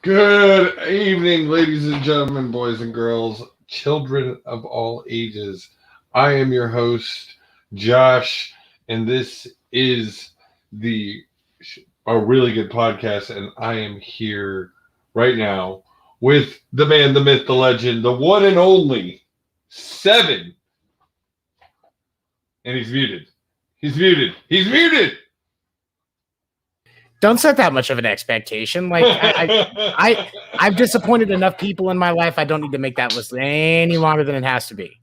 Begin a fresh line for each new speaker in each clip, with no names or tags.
Good evening, ladies and gentlemen, boys and girls, children of all ages. I am your host, Josh, and this is the a really good podcast, and I am here right now with the man, the myth, the legend, the one and only Seven, and he's muted. He's muted. He's muted.
Don't set that much of an expectation. Like I've disappointed enough people in my life. I don't need to make that list any longer than it has to be.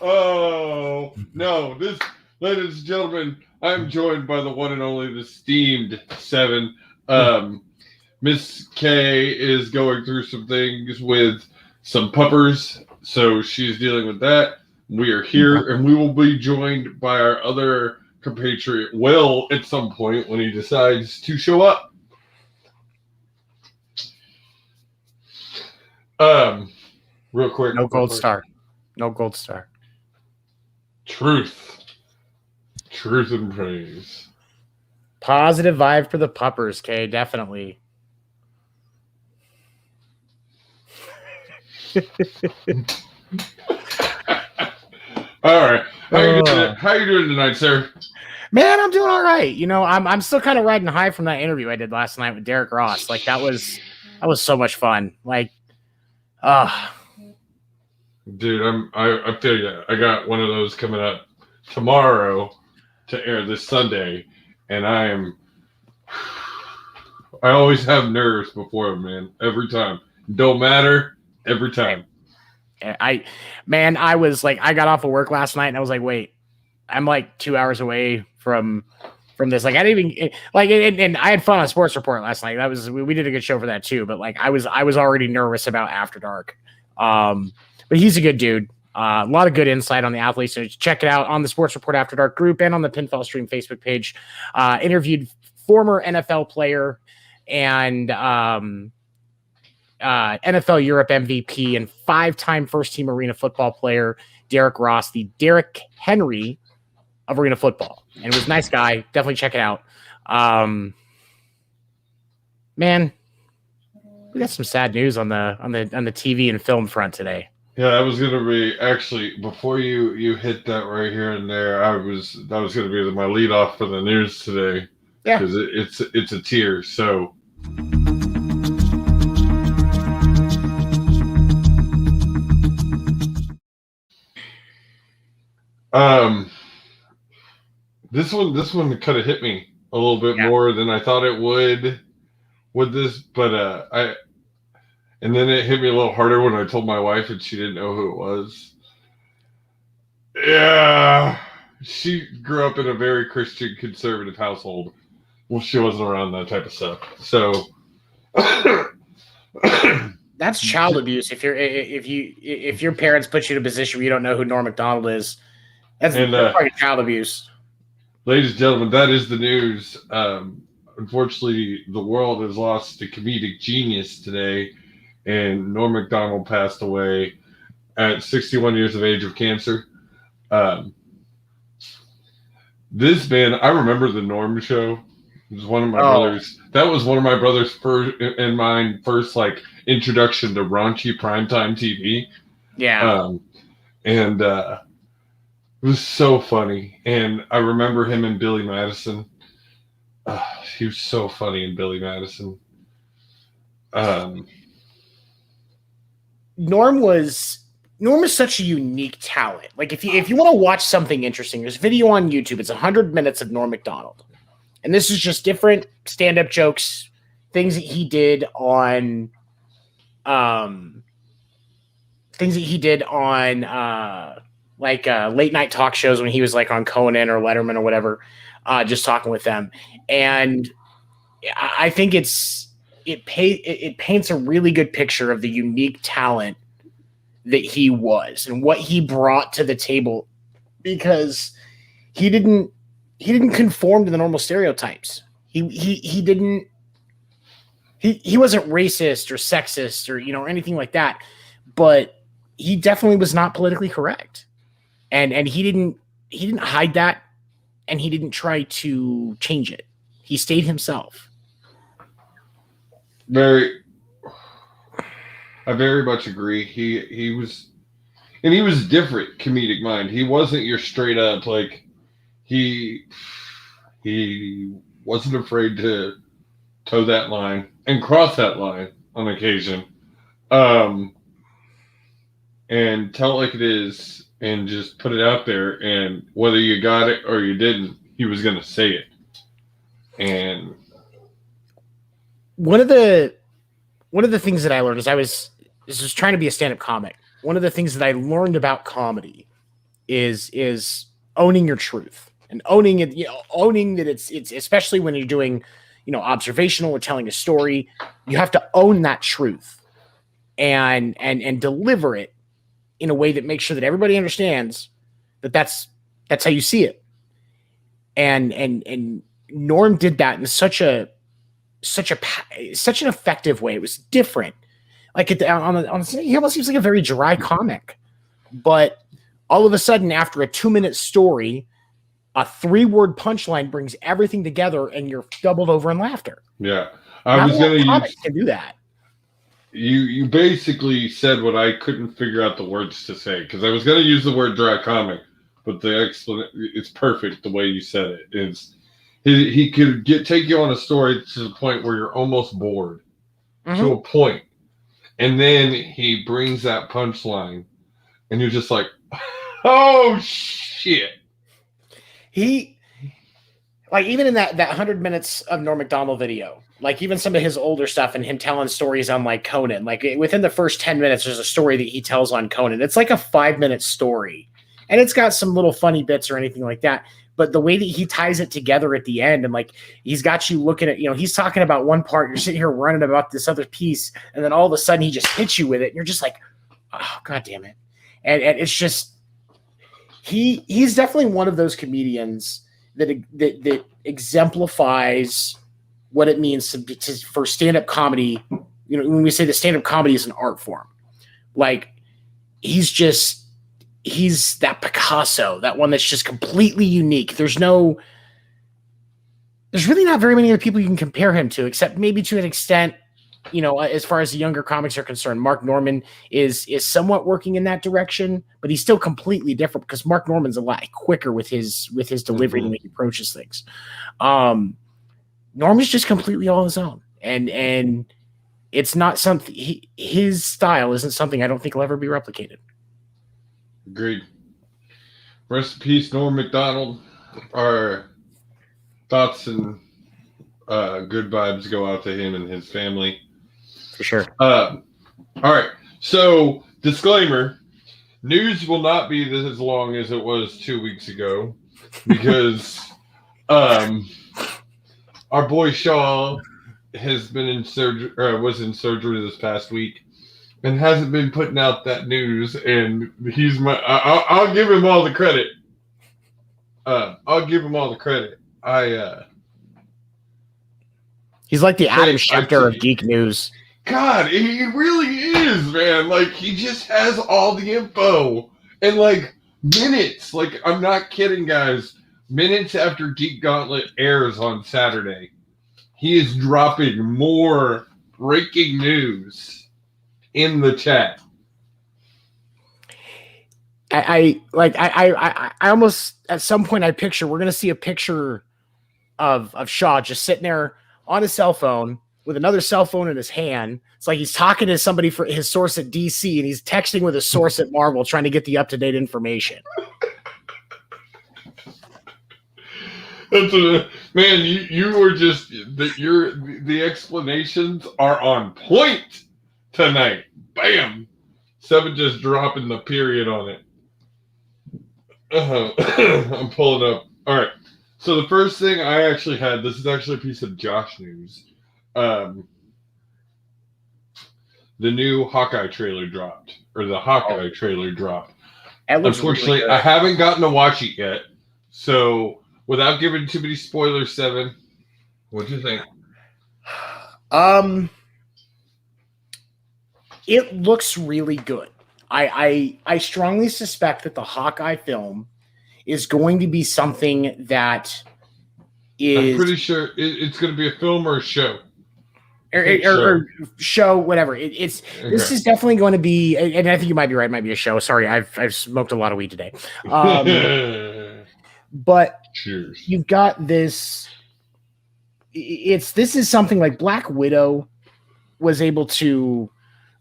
Oh no! This, ladies and gentlemen, I'm joined by the one and only, the esteemed Seven. Miss K is going through some things with some puppers, so she's dealing with that. We are here, and we will be joined by our other compatriot, Will, at some point when he decides to show up. Real quick.
No gold star. No gold star.
Truth and praise.
Positive vibe for the puppers, K. Definitely.
All right. How you doing tonight, sir?
Man, I'm doing all right. You know, I'm still kind of riding high from that interview I did last night with Derek Ross. Like that was so much fun. Like,
dude, I feel you. I got one of those coming up tomorrow to air this Sunday, and I always have nerves before them, man. Every time. Don't matter. Every time.
I was like, I got off of work last night and I was like, wait, I'm like 2 hours away from this. Like I didn't even like, and I had fun on Sports Report last night. We did a good show for that too. But like, I was already nervous about After Dark. But he's a good dude. A lot of good insight on the athletes. So check it out on the Sports Report After Dark group and on the Pinfall Stream Facebook page. Interviewed former NFL player and NFL Europe MVP and 5-time first-team Arena Football player Derek Ross, the Derrick Henry of Arena Football, and it was a nice guy. Definitely check it out. Man, we got some sad news on the TV and film front today.
Yeah, that was gonna be actually before you hit that right here and there. That was gonna be my lead off for the news today. Yeah, because it's a tear. So. This one kind of hit me a little bit more than I thought it would with this, but and then it hit me a little harder when I told my wife and she didn't know who it was. Yeah, she grew up in a very Christian conservative household. Well, she wasn't around that type of stuff, so
that's child abuse. If your parents put you in a position where you don't know who Norm Macdonald is, that's probably child abuse.
Ladies and gentlemen, that is the news. Unfortunately, the world has lost a comedic genius today, and Norm Macdonald passed away at 61 years of age of cancer. This man, I remember the Norm Show. It was one of my brothers. That was one of my brothers' first like introduction to raunchy primetime TV.
Yeah.
It was so funny. And I remember him and Billy Madison. He was so funny in Billy Madison.
Norm is such a unique talent. Like if you want to watch something interesting, there's a video on YouTube. It's 100 minutes of Norm Macdonald. And this is just different stand-up jokes, things that he did on late night talk shows when he was like on Conan or Letterman or whatever, just talking with them. And I think it paints a really good picture of the unique talent that he was and what he brought to the table, because he didn't conform to the normal stereotypes. He wasn't racist or sexist or anything like that, but he definitely was not politically correct. And he didn't hide that, and he didn't try to change it. He stayed himself.
very. I very much agree. He was, and he was different comedic mind. He wasn't your straight up like he wasn't afraid to toe that line and cross that line on occasion, um, and tell it like it is, and just put it out there. And whether you got it or you didn't, he was going to say it. And
one of the things that I learned is I was just trying to be a stand-up comic. One of the things that I learned about comedy is owning your truth and owning it, owning that it's especially when you're doing, observational or telling a story, you have to own that truth and deliver it in a way that makes sure that everybody understands that that's how you see it. And Norm did that in such an effective way. It was different. Like he almost seems like a very dry comic, but all of a sudden, after a 2-minute story, a 3-word punchline brings everything together, and you're doubled over in laughter.
Yeah, I was going to use
to do that.
You basically said what I couldn't figure out the words to say, because I was going to use the word dry comic, but the it's perfect the way you said it. It's he could take you on a story to the point where you're almost bored to a point. And then he brings that punchline, and you're just like, oh, shit.
He, like, even in that 100 minutes of Norm Macdonald video, like, even some of his older stuff and him telling stories on, like, Conan, like, within the first 10 minutes, there's a story that he tells on Conan. It's like a 5-minute story, and it's got some little funny bits or anything like that. But the way that he ties it together at the end, and like he's got you looking at, he's talking about one part, you're sitting here running about this other piece, and then all of a sudden he just hits you with it, and you're just like, oh, God damn it. And it's just, he's definitely one of those comedians that exemplifies what it means for stand-up comedy. When we say that stand-up comedy is an art form, like he's that Picasso, that one that's just completely unique. There's really not very many other people you can compare him to, except maybe to an extent, as far as the younger comics are concerned. Mark Norman is somewhat working in that direction, but he's still completely different because Mark Norman's a lot quicker with his delivery and the way he approaches things. Norman's just completely all his own. And it's not something, his style isn't something I don't think will ever be replicated.
Agreed. Rest in peace, Norm Macdonald. Our thoughts and good vibes go out to him and his family.
For sure.
All right. So, disclaimer: news will not be as long as it was 2 weeks ago because our boy Shaw has been in surgery, was in surgery this past week, and hasn't been putting out that news. And he's I'll give him all the credit. I'll give him all the credit.
He's like the Adam Schefter of geek news.
God, he really is, man. Like, he just has all the info. And, like, minutes. Like, I'm not kidding, guys. Minutes after Geek Gauntlet airs on Saturday, he is dropping more breaking news in the chat.
I almost, at some point, I picture, we're going to see a picture of Shaw just sitting there on his cell phone with another cell phone in his hand. It's like he's talking to somebody for his source at DC, and he's texting with a source at Marvel trying to get the up-to-date information.
Man, you were just, the explanations are on point tonight. Bam! 7 just dropping the period on it. I'm pulling up. All right. So the first thing I actually had, this is actually a piece of Josh news. The new Hawkeye trailer dropped, or the Hawkeye trailer dropped. Unfortunately, really, I haven't gotten to watch it yet. So without giving too many spoilers, 7, what'd you think?
It looks really good. I strongly suspect that the Hawkeye film is going to be something that is...
I'm pretty sure it's going to be a film or a show.
or show, whatever. This is definitely going to be, and I think you might be right. It might be a show. Sorry, I've smoked a lot of weed today. But
cheers.
You've got this. This is something like Black Widow was able to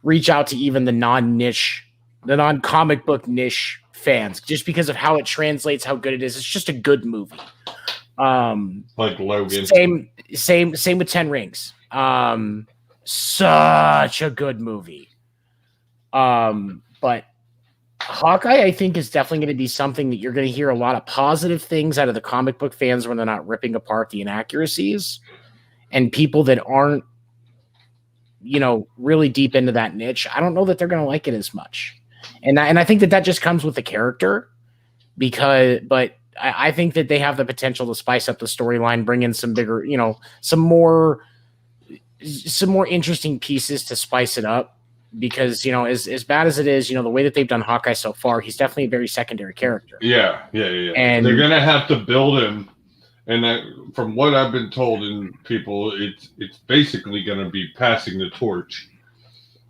reach out to even the non-comic book niche fans, just because of how it translates, how good it is. It's just a good movie.
Like Logan.
Same with 10 Rings. Such a good movie. But Hawkeye, I think, is definitely going to be something that you're going to hear a lot of positive things out of the comic book fans when they're not ripping apart the inaccuracies, and people that aren't, really deep into that niche. I don't know that they're going to like it as much. And I think that just comes with the character but I think that they have the potential to spice up the storyline, bring in some bigger, some more interesting pieces to spice it up. Because, as bad as it is, the way that they've done Hawkeye so far, he's definitely a very secondary character.
Yeah. And they're going to have to build him. And from what I've been told in people, it's basically going to be passing the torch.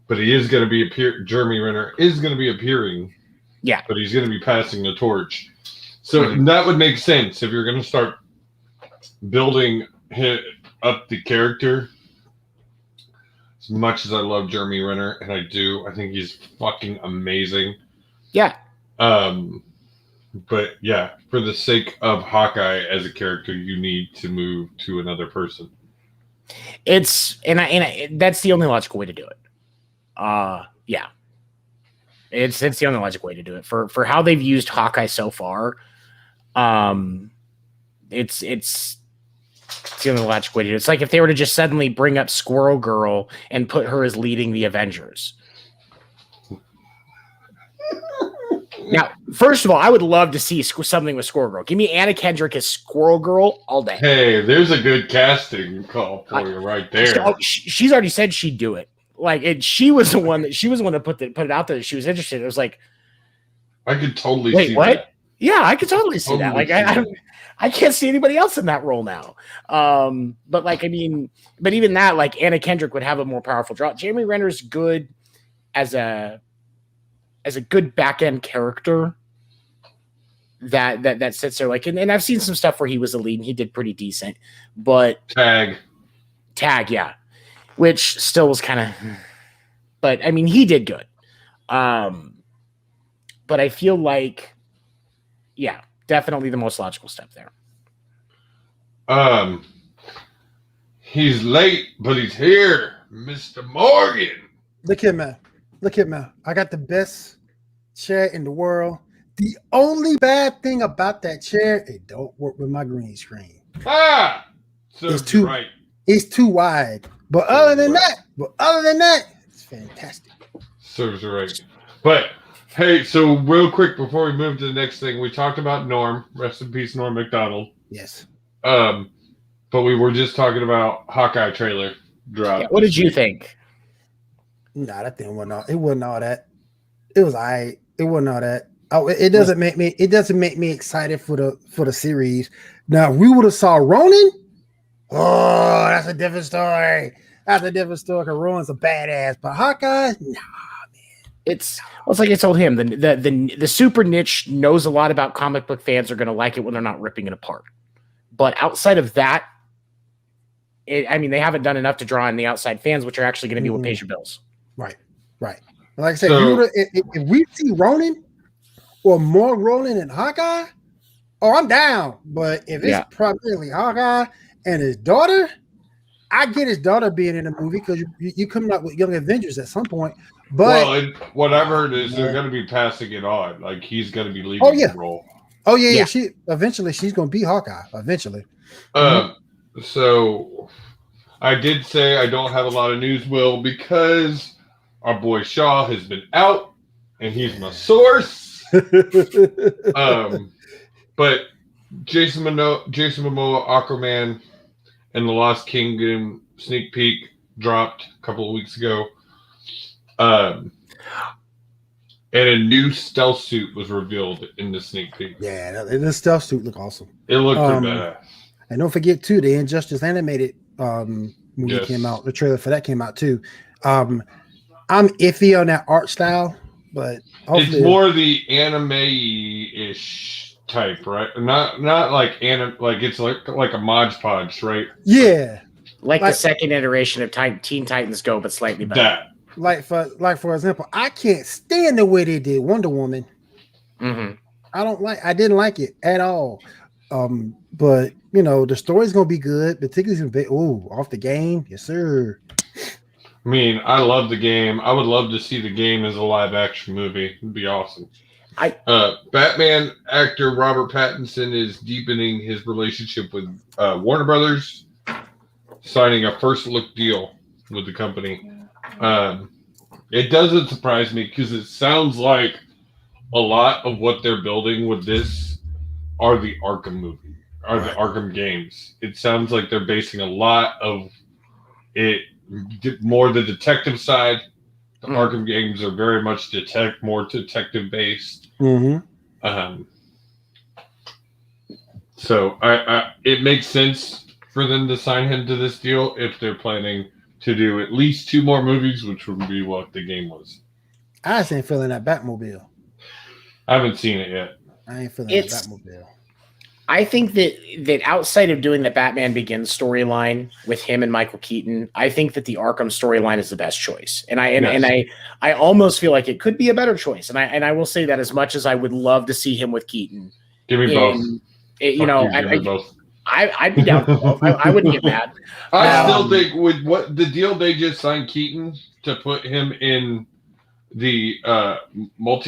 But he is going to be Jeremy Renner is going to be appearing.
Yeah.
But he's going to be passing the torch. So that would make sense if you're going to start building up the character. As much as I love Jeremy Renner, and I think he's fucking amazing.
Yeah.
But yeah, for the sake of Hawkeye as a character, you need to move to another person.
That's the only logical way to do it. Yeah. It's the only logical way to do it for how they've used Hawkeye so far. It's the only logical way to do it. It's like if they were to just suddenly bring up Squirrel Girl and put her as leading the Avengers. Now, first of all, I would love to see something with Squirrel Girl. Give me Anna Kendrick as Squirrel Girl all day.
Hey, there's a good casting call for you right there.
She's already said she'd do it. She was the one that put it out there that she was interested. It was like,
I could totally see
what?
that.
Yeah, I could totally see that. I can't see anybody else in that role now. But even that, Anna Kendrick would have a more powerful draw. Jeremy Renner's good as a good back end character that sits there. And I've seen some stuff where he was a lead and he did pretty decent. But
Tag,
yeah, which still was kind of. But he did good. But I feel like, yeah. Definitely the most logical step there.
He's late, but he's here, Mr. Morgan.
Look here, man. I got the best chair in the world. The only bad thing about that chair, it don't work with my green screen.
It's too right.
It's too wide. But other than that, it's fantastic.
Serves right. But hey, so real quick before we move to the next thing, we talked about Norm. Rest in peace, Norm Macdonald.
Yes.
But we were just talking about Hawkeye trailer drop.
Yeah, what did you think?
Nah, that thing wasn't all. It wasn't all that. It was alright. It wasn't all that. Oh, it doesn't make me excited for the series. Now, if we would have saw Ronin, oh, that's a different story. Because Ronin's a badass, but Hawkeye, nah.
It's like I told him, the super niche knows a lot about comic book fans are going to like it when they're not ripping it apart. But outside of that, they haven't done enough to draw in the outside fans, which are actually going to be what pays your bills.
Right. Like I said, if we see Ronin or more Ronin than Hawkeye, I'm down. But if it's primarily Hawkeye and his daughter, I get his daughter being in the movie because you coming out with Young Avengers at some point. But
what I've heard is they're going to be passing it on. Like he's going to be leading the role.
Oh yeah. She's going to be Hawkeye eventually.
So I did say I don't have a lot of news, Will, because our boy Shaw has been out and he's my source. But Jason Momoa, Aquaman, and the Lost Kingdom sneak peek dropped a couple of weeks ago. And a new stealth suit was revealed in the sneak peek.
Yeah, the stealth suit looked awesome.
It looked badass.
And don't forget too, the Injustice animated movie
Yes.
came out. The trailer for that came out too. I'm iffy on that art style, but hopefully
It's more the anime-ish type, right? Not like like it's like a Mod Podge, right?
yeah.
Like the
Like-
second iteration of Teen Titans Go, but slightly better.
That.
Like for example, I can't stand the way they did Wonder Woman.
Mm-hmm.
I didn't like it at all. But you know, the story's gonna be good, particularly off the game. Yes, sir.
I mean, I love the game. I would love to see the game as a live action movie. It'd be awesome. Batman actor Robert Pattinson is deepening his relationship with Warner Brothers, signing a first look deal with the company. It doesn't surprise me because it sounds like a lot of what they're building with this are the Arkham movie, are the Arkham games. It sounds like they're basing a lot of it more the detective side. The Arkham games are very much more detective based.
Mm-hmm.
So it makes sense for them to sign him to this deal if they're planning to do at least 2 more movies, which would be what the game was.
I just ain't feeling that Batmobile.
I haven't seen it yet.
I ain't feeling that Batmobile.
I think that outside of doing the Batman Begins storyline with him and Michael Keaton, I think that the Arkham storyline is the best choice. And I almost feel like it could be a better choice. And I will say that as much as I would love to see him with Keaton.
Give me both.
You know,
give me both.
I'd be down for both. I wouldn't get mad.
I still think with what the deal they just signed Keaton to put him in the what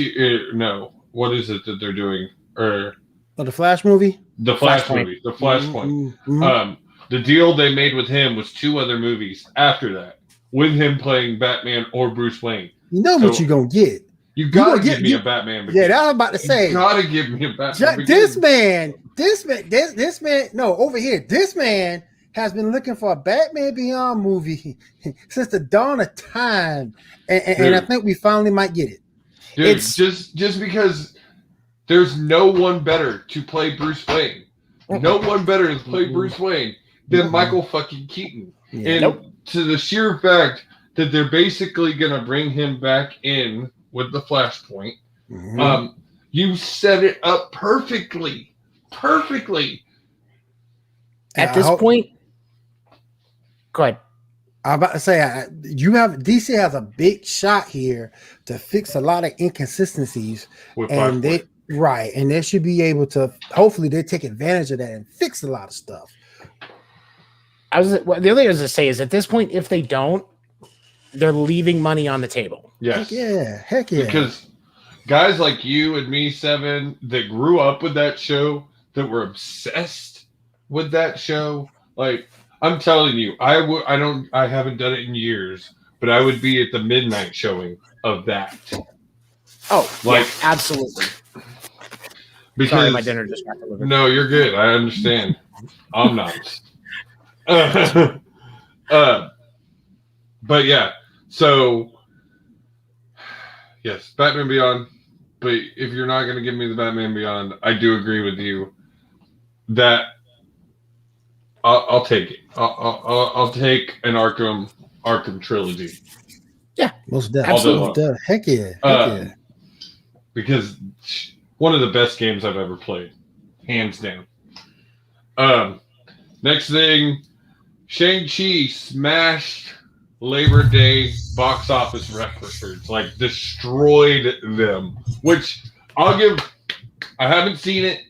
is it that they're doing? Or
the Flash movie?
The Flash movie. The Flashpoint.
Mm-hmm.
The deal they made with him was 2 other movies after that, with him playing Batman or Bruce Wayne.
You know what you're gonna get.
You gotta give me a Batman.
Yeah, that was about to say.
You gotta give me a Batman.
This man. No, over here. This man has been looking for a Batman Beyond movie since the dawn of time, and I think we finally might get it.
Dude,
It's
just because there's no one better to play Bruce Wayne. No one better to play Bruce Wayne than Michael fucking Keaton.
Yeah.
And to the sheer fact that they're basically gonna bring him back in with the Flashpoint, you set it up perfectly.
At this point, go ahead.
I'm about to say DC has a big shot here to fix a lot of inconsistencies,
With
and
Flashpoint.
and they should be able to. Hopefully, they take advantage of that and fix a lot of stuff.
The other thing I was to say is at this point, if they don't, they're leaving money on the table.
Yes.
Heck yeah.
Because guys like you and me, Seven, that grew up with that show, that were obsessed with that show, like I'm telling you, I haven't done it in years, but I would be at the midnight showing of that.
Oh, like absolutely.
Because,
sorry, my dinner just got delivered.
No, you're good. I understand. I'm not. But yeah, so yes, Batman Beyond. But if you're not going to give me the Batman Beyond, I do agree with you that I'll take it. I'll take an Arkham trilogy.
Yeah, most definitely. Heck yeah.
Because one of the best games I've ever played, hands down. Next thing, Shang-Chi smashed Labor Day box office records, like destroyed them. Which I haven't seen it.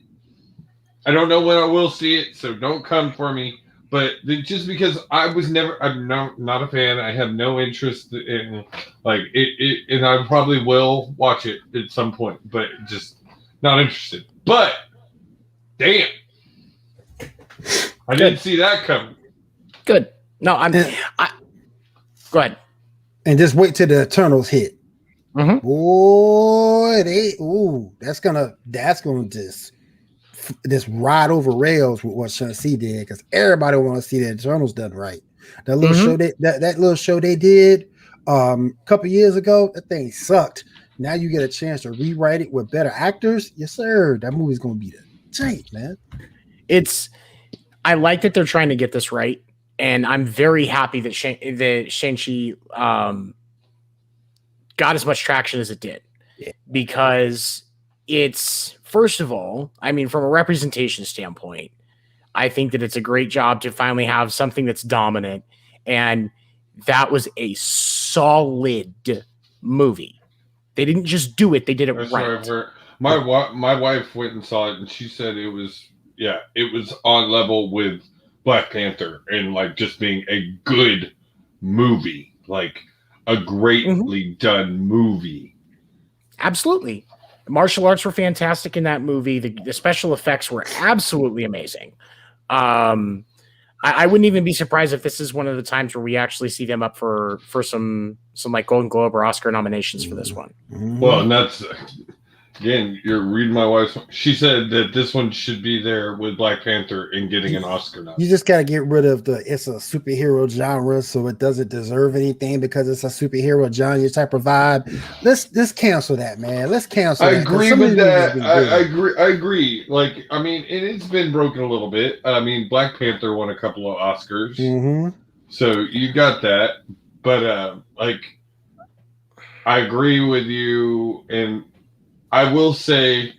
I don't know when I will see it, so don't come for me. But just because I'm not a fan. I have no interest in it, and I probably will watch it at some point, but just not interested. But damn, I didn't see that coming.
Good. No, go ahead.
And just wait till the Eternals hit.
Mm-hmm.
Boy, that's gonna just ride over rails with what Shang-Chi did, because everybody want to see the Eternals done right. That little show that little show they did a couple years ago, that thing sucked. Now you get a chance to rewrite it with better actors. Yes, sir. That movie's gonna be the giant, man.
I like that they're trying to get this right. and I'm very happy that Shang-Chi got as much traction as it did, because it's, first of all, I mean, from a representation standpoint, I think that it's a great job to finally have something that's dominant, and that was a solid movie. They didn't just do it; they did it right.
My wife went and saw it, and she said it was on level with Black Panther, and like just being a good movie, like a greatly done movie.
Absolutely. The martial arts were fantastic in that movie. The special effects were absolutely amazing. I wouldn't even be surprised if this is one of the times where we actually see them up for some like Golden Globe or Oscar nominations for this one.
Well, and that's, again, you're reading my wife's. She said that this one should be there with Black Panther and getting an Oscar nomination.
You just got to get rid of it's a superhero genre, so it doesn't deserve anything because it's a superhero genre type of vibe. Let's cancel that, man. Let's cancel.
I agree with that. I agree. Like, I mean, and it's been broken a little bit. I mean, Black Panther won a couple of Oscars, so you got that. But like, I agree with you, and I will say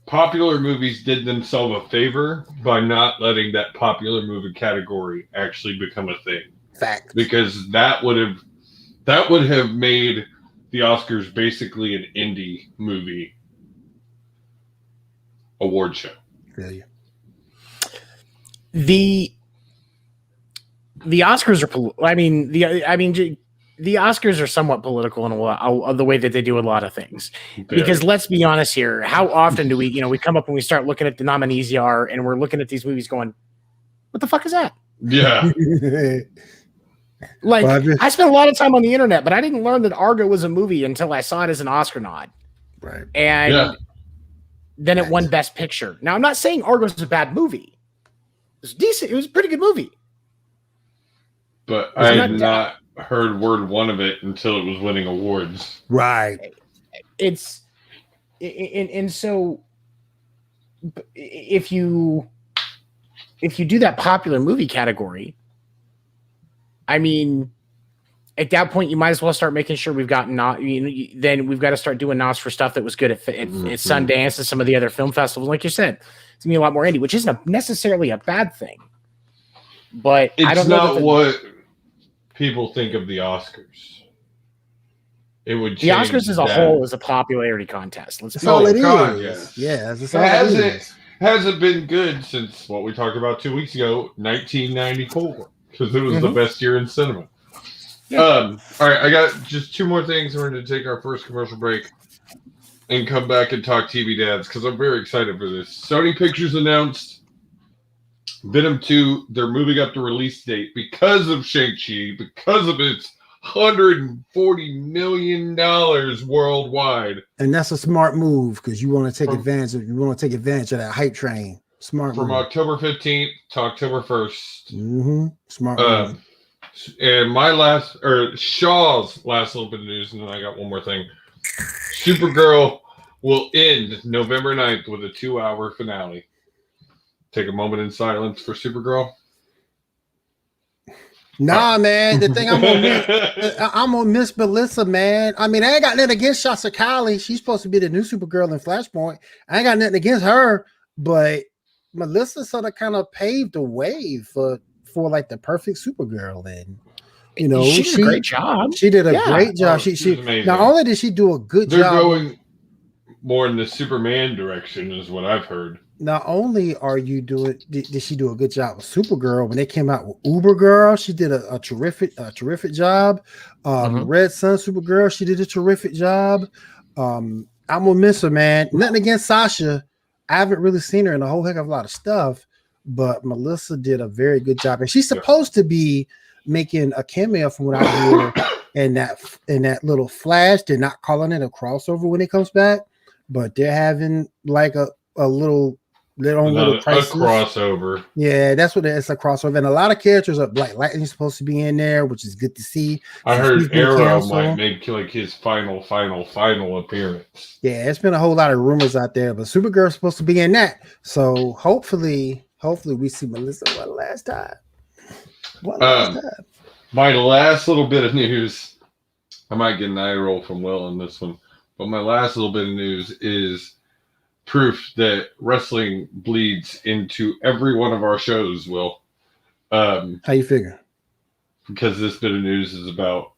popular movies did themselves a favor by not letting that popular movie category actually become a thing.
Fact.
Because that would have made the Oscars basically an indie movie award show.
Really?
The Oscars are the Oscars are somewhat political in a lot of the way that they do a lot of things. Because let's be honest here, how often do we come up and we start looking at the nominees and we're looking at these movies going, what the fuck is that?
Yeah.
Like, I spent a lot of time on the internet, but I didn't learn that Argo was a movie until I saw it as an Oscar nod.
Right.
And then it won Best Picture. Now, I'm not saying Argo's a bad movie. It was decent. It was a pretty good movie.
But I had not heard word one of it until it was winning awards.
Right.
And so if you do that popular movie category, I mean, at that point you might as well start making sure we've got then we've got to start doing nods for stuff that was good at Sundance and some of the other film festivals. Like you said, it's gonna be a lot more indie, which isn't necessarily a bad thing. But
it's
I don't know
not what people think of the Oscars. It would
the Oscars as a whole is a popularity contest.
That's all it is. Yeah,
it hasn't been good since what we talked about 2 weeks ago, 1994, because it was the best year in cinema. Yeah. All right, I got just two more things. We're going to take our first commercial break and come back and talk TV dads because I'm very excited for this. Sony Pictures announced Venom 2, they're moving up the release date because of Shang-Chi, because of its $140 million worldwide.
And that's a smart move because you want to take advantage of that hype train. Smart
from
move.
October 15th to October 1st.
Smart move.
And Shaw's last little bit of news, and then I got one more thing. Supergirl will end November 9th with a 2-hour finale. Take a moment in silence for Supergirl.
Nah, man. The thing I'm gonna miss Melissa, man. I mean, I ain't got nothing against Shasta Kylie. She's supposed to be the new Supergirl in Flashpoint. I ain't got nothing against her, but Melissa sort of kind of paved the way for like the perfect Supergirl. And
she did a great job.
She did a great job. She not only did she do a good job.
They're going more in the Superman direction, is what I've heard.
Not only did she do a good job with Supergirl, when they came out with Uber Girl, she did a terrific job. Red Sun Supergirl, she did a terrific job. I'm gonna miss her, man. Nothing against Sasha. I haven't really seen her in a whole heck of a lot of stuff, but Melissa did a very good job, and she's supposed to be making a cameo from what I hear in that little Flash. They're not calling it a crossover when it comes back, but they're having like a little
crossover.
Yeah, that's what it's a crossover. And a lot of characters are Black Lightning's supposed to be in there, which is good to see.
I heard Arrow might make like his final appearance.
Yeah, it's been a whole lot of rumors out there, but Supergirl's supposed to be in that. So hopefully we see Melissa one last time. What is that?
My last little bit of news, I might get an eye roll from Will on this one, but my last little bit of news is proof that wrestling bleeds into every one of our shows, Will.
How you figure?
Because this bit of news is about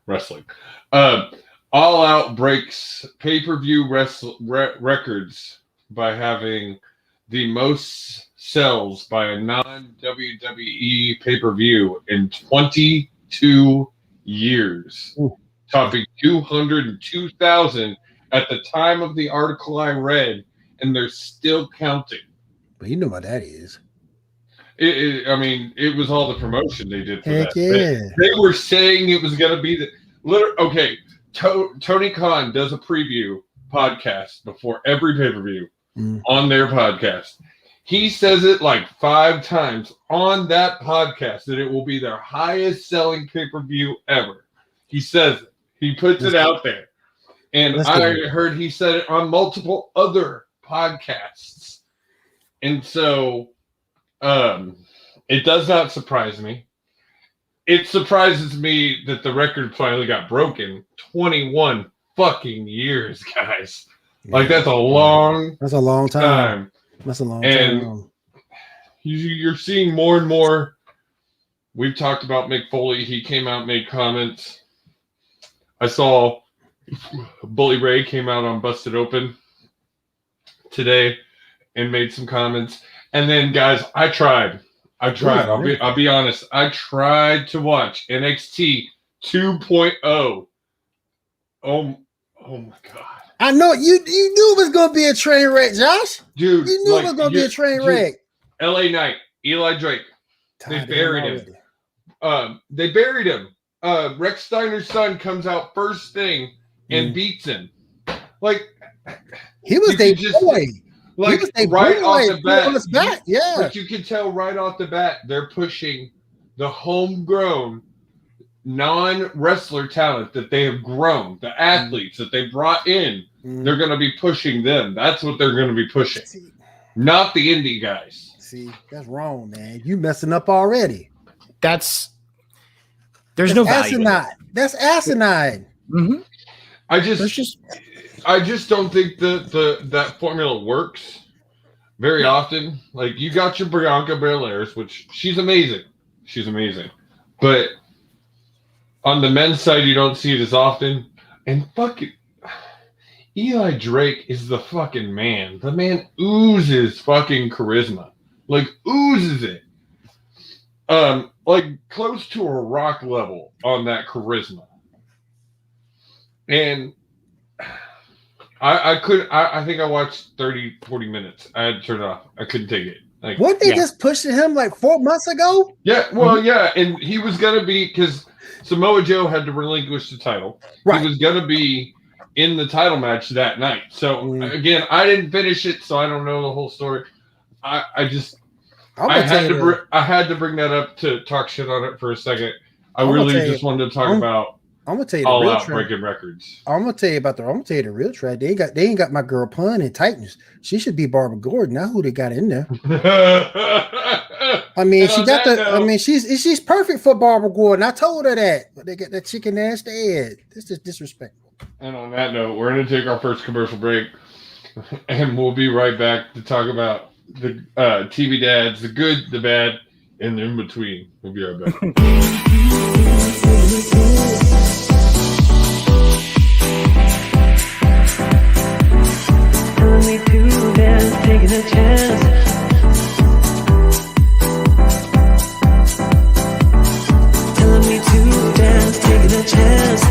wrestling. All Out breaks pay-per-view records by having the most sells by a non-WWE pay-per-view in 22 years.
Ooh.
Topping 202,000 at the time of the article I read, and they're still counting.
But you know what that is.
I mean, it was all the promotion they did for
Heck
that.
yeah.
They were saying it was going to be the okay. Tony Khan does a preview podcast before every pay-per-view on their podcast. He says it like 5 times on that podcast that it will be their highest selling pay-per-view ever. He says it. He puts it out there. And I heard he said it on multiple other podcasts. And so it does not surprise me. It surprises me that the record finally got broken. 21 fucking years, guys. Yeah. Like, that's a long time.
That's a long time.
And you're seeing more and more. We've talked about Mick Foley. He came out and made comments. I saw Bully Ray came out on Busted Open today and made some comments. And then, guys, I tried. I'll be honest. I tried to watch NXT 2.0. Oh my God.
I know you knew it was gonna be a train wreck, Josh.
Dude,
you knew it was gonna be a train wreck.
LA Knight, Eli Drake. They buried him. They buried him. Rex Steiner's son comes out first thing and beats him. Like,
he was their boy.
Like, right off the bat.
Yeah.
Like, you can tell right off the bat, they're pushing the homegrown non-wrestler talent that they have grown, the athletes that they brought in. They're going to be pushing them. That's what they're going to be pushing. Not the indie guys.
See, that's wrong, man. You messing up already.
There's no value.
That's asinine.
Mm-hmm.
I just don't think that formula works very often. Like, you got your Bianca Belair's, which she's amazing. But on the men's side, you don't see it as often. And fucking Eli Drake is the fucking man. The man oozes fucking charisma. Like, oozes it. Like, close to a rock level on that charisma. And I think I watched 30, 40 minutes. I had to turn it off. I couldn't take it. Like,
what they just pushing him like 4 months ago?
Yeah, well, yeah, and he was gonna be, because Samoa Joe had to relinquish the title. Right. He was gonna be in the title match that night. So again, I didn't finish it, so I don't know the whole story. I had to bring that up to talk shit on it for a second. I really just wanted to talk about. I'm gonna tell you All Out breaking records.
I'm gonna tell you the real track. They ain't got my girl Pun in Titans. She should be Barbara Gordon. Now who they got in there? I mean, she's perfect for Barbara Gordon. I told her that, but they got that chicken ass to add. This is disrespectful.
And on that note, we're gonna take our first commercial break, and we'll be right back to talk about the TV dads, the good, the bad, and the in between. We'll be right back.
Me to dance, taking a chance. Telling me to dance, taking a chance.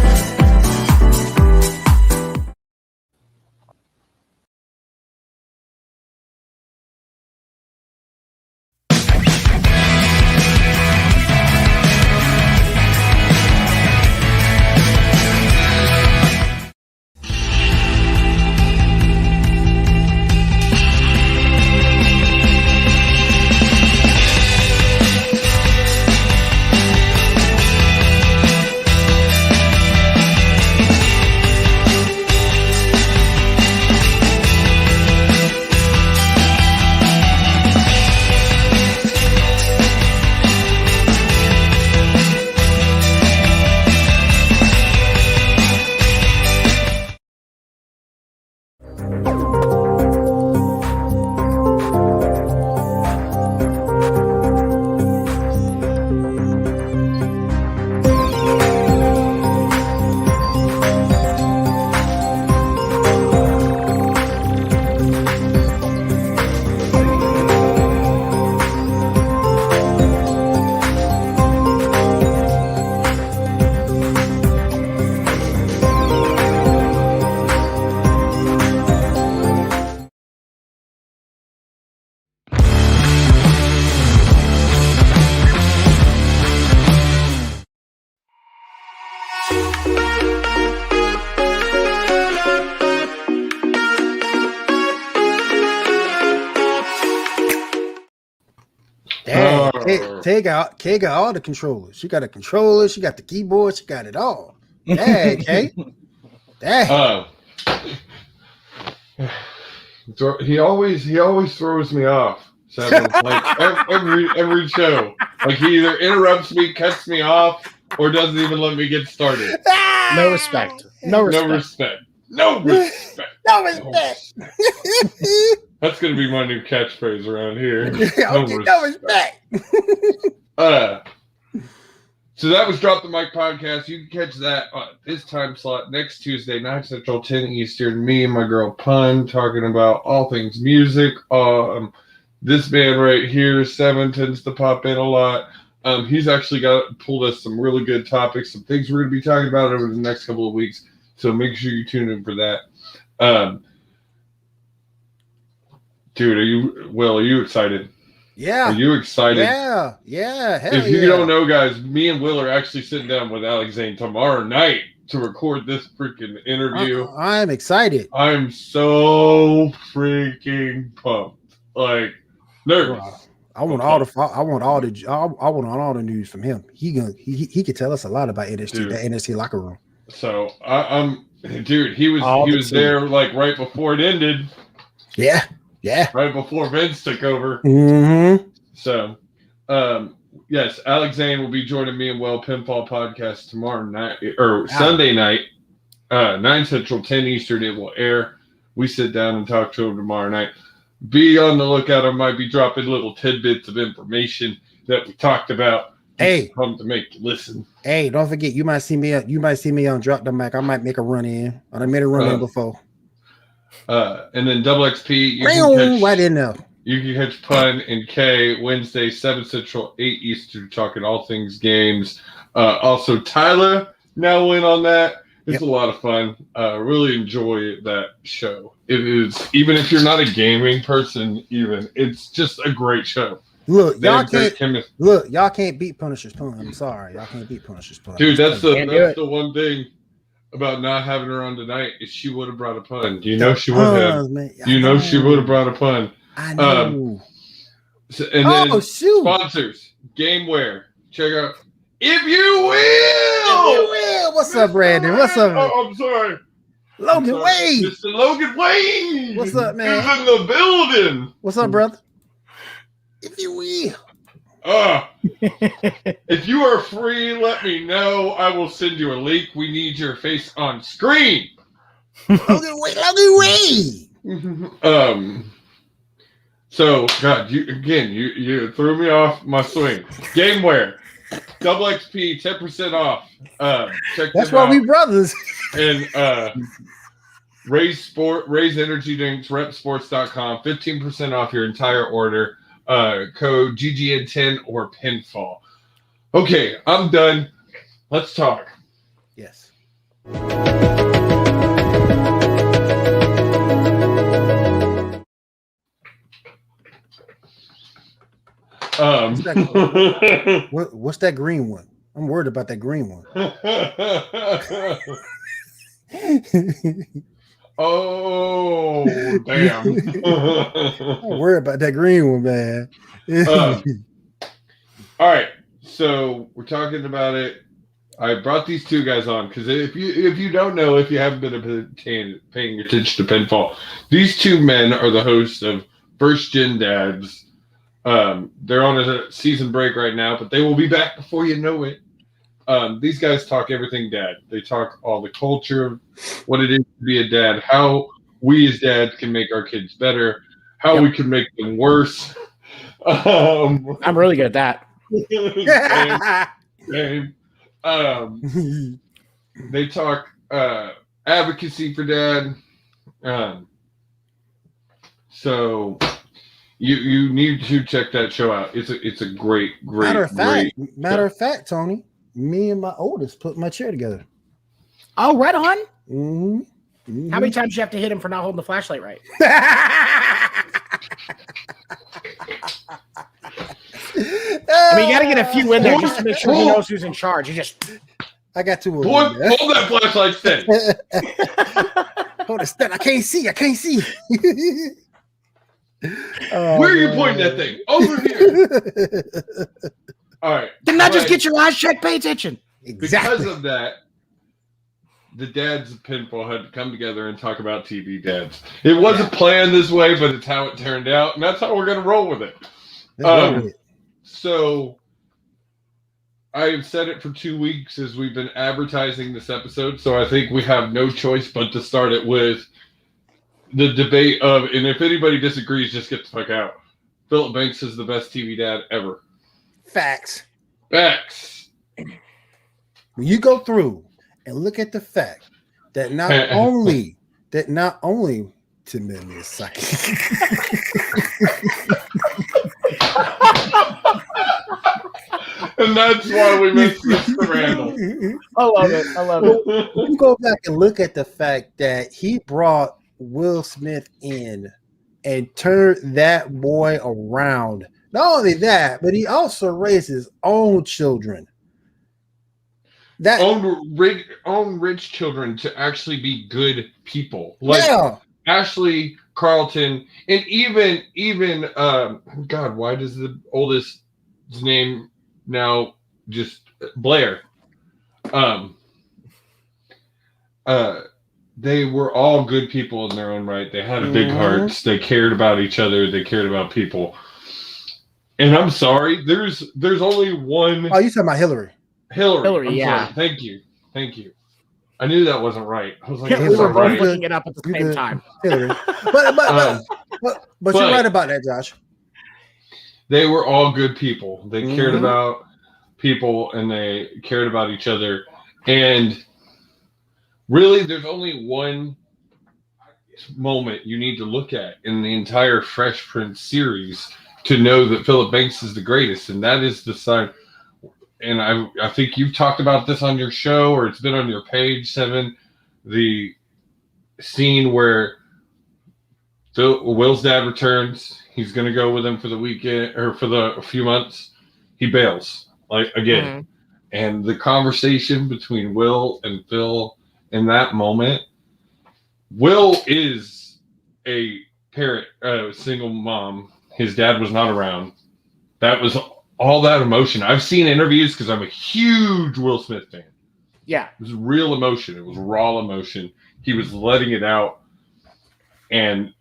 Kay got all the controllers. She got a controller. She got the keyboard. She got it all. Dang, Kay. Dang.
He always throws me off. Seven, like every show. Like he either interrupts me, cuts me off, or doesn't even let me get started.
No respect. No respect.
No respect.
No respect.
That's gonna be my new catchphrase around here.
No respect.
So that was Drop the Mic podcast. You can catch that on this time slot next Tuesday, 9 Central, 10 Eastern. Me and my girl Pun talking about all things music. This man right here, 7, tends to pop in a lot. He's actually pulled us some really good topics, some things we're going to be talking about over the next couple of weeks. So make sure you tune in for that. Dude, are you excited?
Yeah.
Are you excited?
Yeah. Hell
If you don't know, guys, me and Will are actually sitting down with Alex Zane tomorrow night to record this freaking interview.
I'm excited.
I'm so freaking pumped. Like, nervous.
I want all the news from him. He could tell us a lot about NXT,
Dude.
that NXT locker room.
So he was there like right before it ended.
Yeah.
Right before Vince took over.
Mm-hmm.
So, yes, Alex Zane will be joining me and Will Pinfall Podcast tomorrow night or Sunday night, 9 Central, 10 Eastern. It will air. We sit down and talk to him tomorrow night. Be on the lookout. I might be dropping little tidbits of information that we talked about.
Hey,
pumped to make you listen.
Hey, don't forget, you might see me on Drop the Mic. I might make a run in. I made a run in before.
And then Double XP.
Right in there.
You can catch Pun and K Wednesday, 7 Central, 8 Eastern, talking all things games. Also, Tyler now in on that. It's a lot of fun. Really enjoy that show. It is, even if you're not a gaming person, it's just a great show.
Look, y'all can't beat Punisher's Pun. I'm sorry, y'all can't beat Punisher's Pun.
Dude, that's the one thing about not having her on tonight is she would have brought a pun. Do you know she would have? She would have brought a pun.
I know.
And then sponsors, Gameware. Check out If You Will.
What's up, Brandon? What's up?
Oh, I'm sorry.
Logan Wade.
Mr. Logan Wade.
What's up, man?
He's in the building.
What's up, brother? If you will.
If you are free, let me know. I will send you a link. We need your face on screen.
Logan Wade.
So, God, you threw me off my swing. Gameware, Double XP, 10% off. Check
That's why we brothers.
And Raise Energy Drinks, repsports.com, 15% off your entire order. Code GGN10 or Pinfall. Okay, I'm done. Let's talk.
Yes. What's that green one? I'm worried about that green one.
Oh, damn.
I'm worried about that green one, man.
All right. So we're talking about it. I brought these two guys on because if you don't know, if you haven't been paying attention to Pinfall, these two men are the hosts of First Gen Dads. They're on a season break right now, but they will be back before you know it. These guys talk everything dad. They talk all the culture, what it is to be a dad, how we as dads can make our kids better, how we can make them worse.
I'm really good at that.
Same. They talk advocacy for dad. So you need to check that show out. It's a great
matter of fact, Tony, me and my oldest put my chair together.
Oh, right on.
Mm-hmm. Mm-hmm.
How many times do you have to hit him for not holding the flashlight right? I mean, you got to get a few in there just to make sure he knows who's in charge.
I got two.
Hold that flashlight steady.
Hold it steady. I can't see.
Where are you pointing that thing? Over here. All right.
Did not just
but
get your eyes checked. Pay attention.
Exactly.
Because of that, the dads of Pinball had to come together and talk about TV dads. It wasn't planned this way, but it's how it turned out, and that's how we're going to roll with it.
Let's roll with it.
So I've said it for 2 weeks as we've been advertising this episode, so I think we have no choice but to start it with the debate of, and if anybody disagrees, just get the fuck out. Philip Banks is the best TV dad ever.
Facts.
Facts.
When you go through and look at the fact that not only to men is psychic.
And that's why we missed Mr. Randall.
I love it. I love it.
You go back and look at the fact that he brought Will Smith in and turned that boy around. Not only that, but he also raised his own children. That
Own rich children to actually be good people. Ashley, Carlton, and even God, why does the oldest name now just Blair? They were all good people in their own right. They had big hearts. They cared about each other. They cared about people. And I'm sorry, there's only one.
Oh, you talking about Hillary?
Hillary,
yeah.
Sorry. Thank you. I knew that wasn't right. I was like,
We were both looking it up at the same time.
Hillary. But you're right about that, Josh.
They were all good people. They cared about people and they cared about each other. And really, there's only one moment you need to look at in the entire Fresh Prince series to know that Philip Banks is the greatest, and that is the sign. And I think you've talked about this on your show, or it's been on your page, Seven, the scene where Will's dad returns. He's going to go with him for the weekend or for a few months. He bails, like, again. And the conversation between Will and Phil in that moment, Will is a parent, single mom. His dad was not around. That was all that emotion. I've seen interviews because I'm a huge Will Smith fan.
Yeah.
It was real emotion. It was raw emotion. He was letting it out. And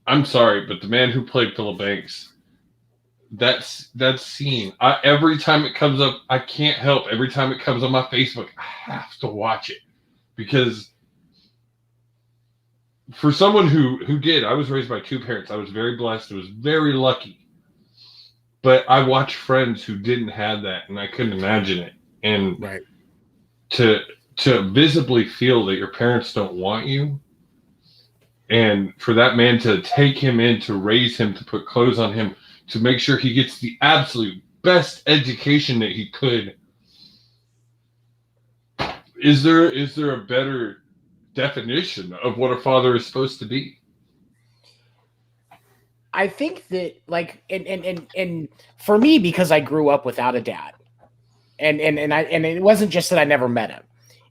I'm sorry, but the man who played Philip Banks, that scene, every time it comes up, I can't help. Every time it comes on my Facebook, I have to watch it. Because for someone who did, I was raised by two parents. I was very blessed. I was very lucky. But I watched friends who didn't have that, and I couldn't imagine it. And to visibly feel that your parents don't want you, and for that man to take him in, to raise him, to put clothes on him, to make sure he gets the absolute best education that he could. Is there a better definition of what a father is supposed to be?
I think that, like, and for me, because I grew up without a dad, and it wasn't just that I never met him.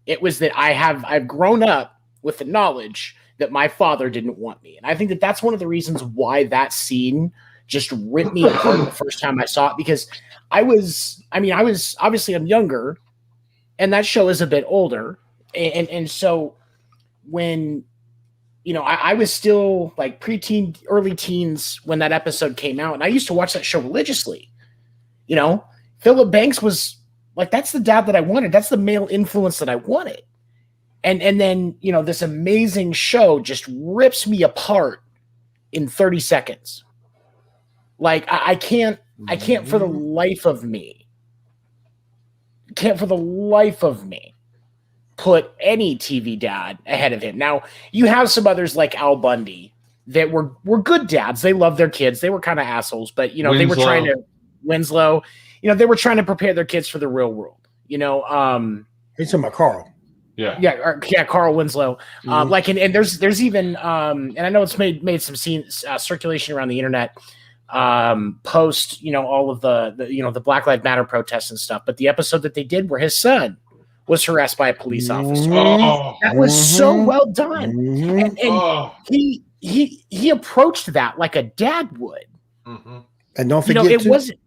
It was that I've grown up with the knowledge that my father didn't want me. And I think that that's one of the reasons why that scene just ripped me apart the first time I saw it, because I was obviously I'm younger and that show is a bit older. And so when, I was still like preteen, early teens when that episode came out, and I used to watch that show religiously. Philip Banks was like, that's the dad that I wanted. That's the male influence that I wanted. And then, this amazing show just rips me apart in 30 seconds. Like I can't for the life of me, put any TV dad ahead of him. Now, you have some others like Al Bundy that were good dads. They loved their kids. They were kind of assholes, but they were trying to Winslow, they were trying to prepare their kids for the real world.
You're talking about Carl.
Yeah,
Carl Winslow. And there's even and I know it's made some circulation around the internet post all of the Black Lives Matter protests and stuff. But the episode that they did where his son was harassed by a police officer, that was so well done, and he approached that like a dad would.
And don't forget,
it wasn't.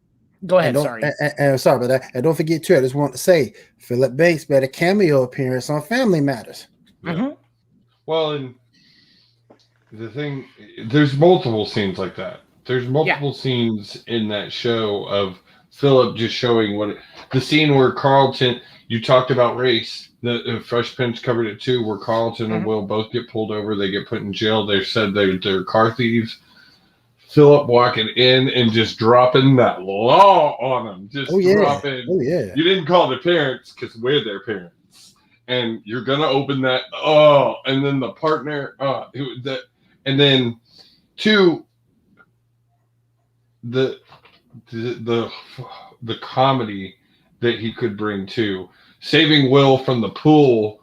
Go ahead.
And don't,
Sorry.
and sorry about that. And don't forget too. I just want to say, Philip Bates made a cameo appearance on Family Matters.
Mhm.
Well, and the thing, there's multiple scenes like that. There's multiple scenes in that show of Philip just showing the scene where Carlton, you talked about race. The Fresh Prince covered it too, where Carlton and Will both get pulled over. They get put in jail. They said they're car thieves. Philip walking in and just dropping that law on them. Just dropping.
Oh, yeah.
You didn't call their parents because we're their parents. And you're going to open that. Oh, and then the partner. And then two, the comedy that he could bring too. Saving Will from the pool.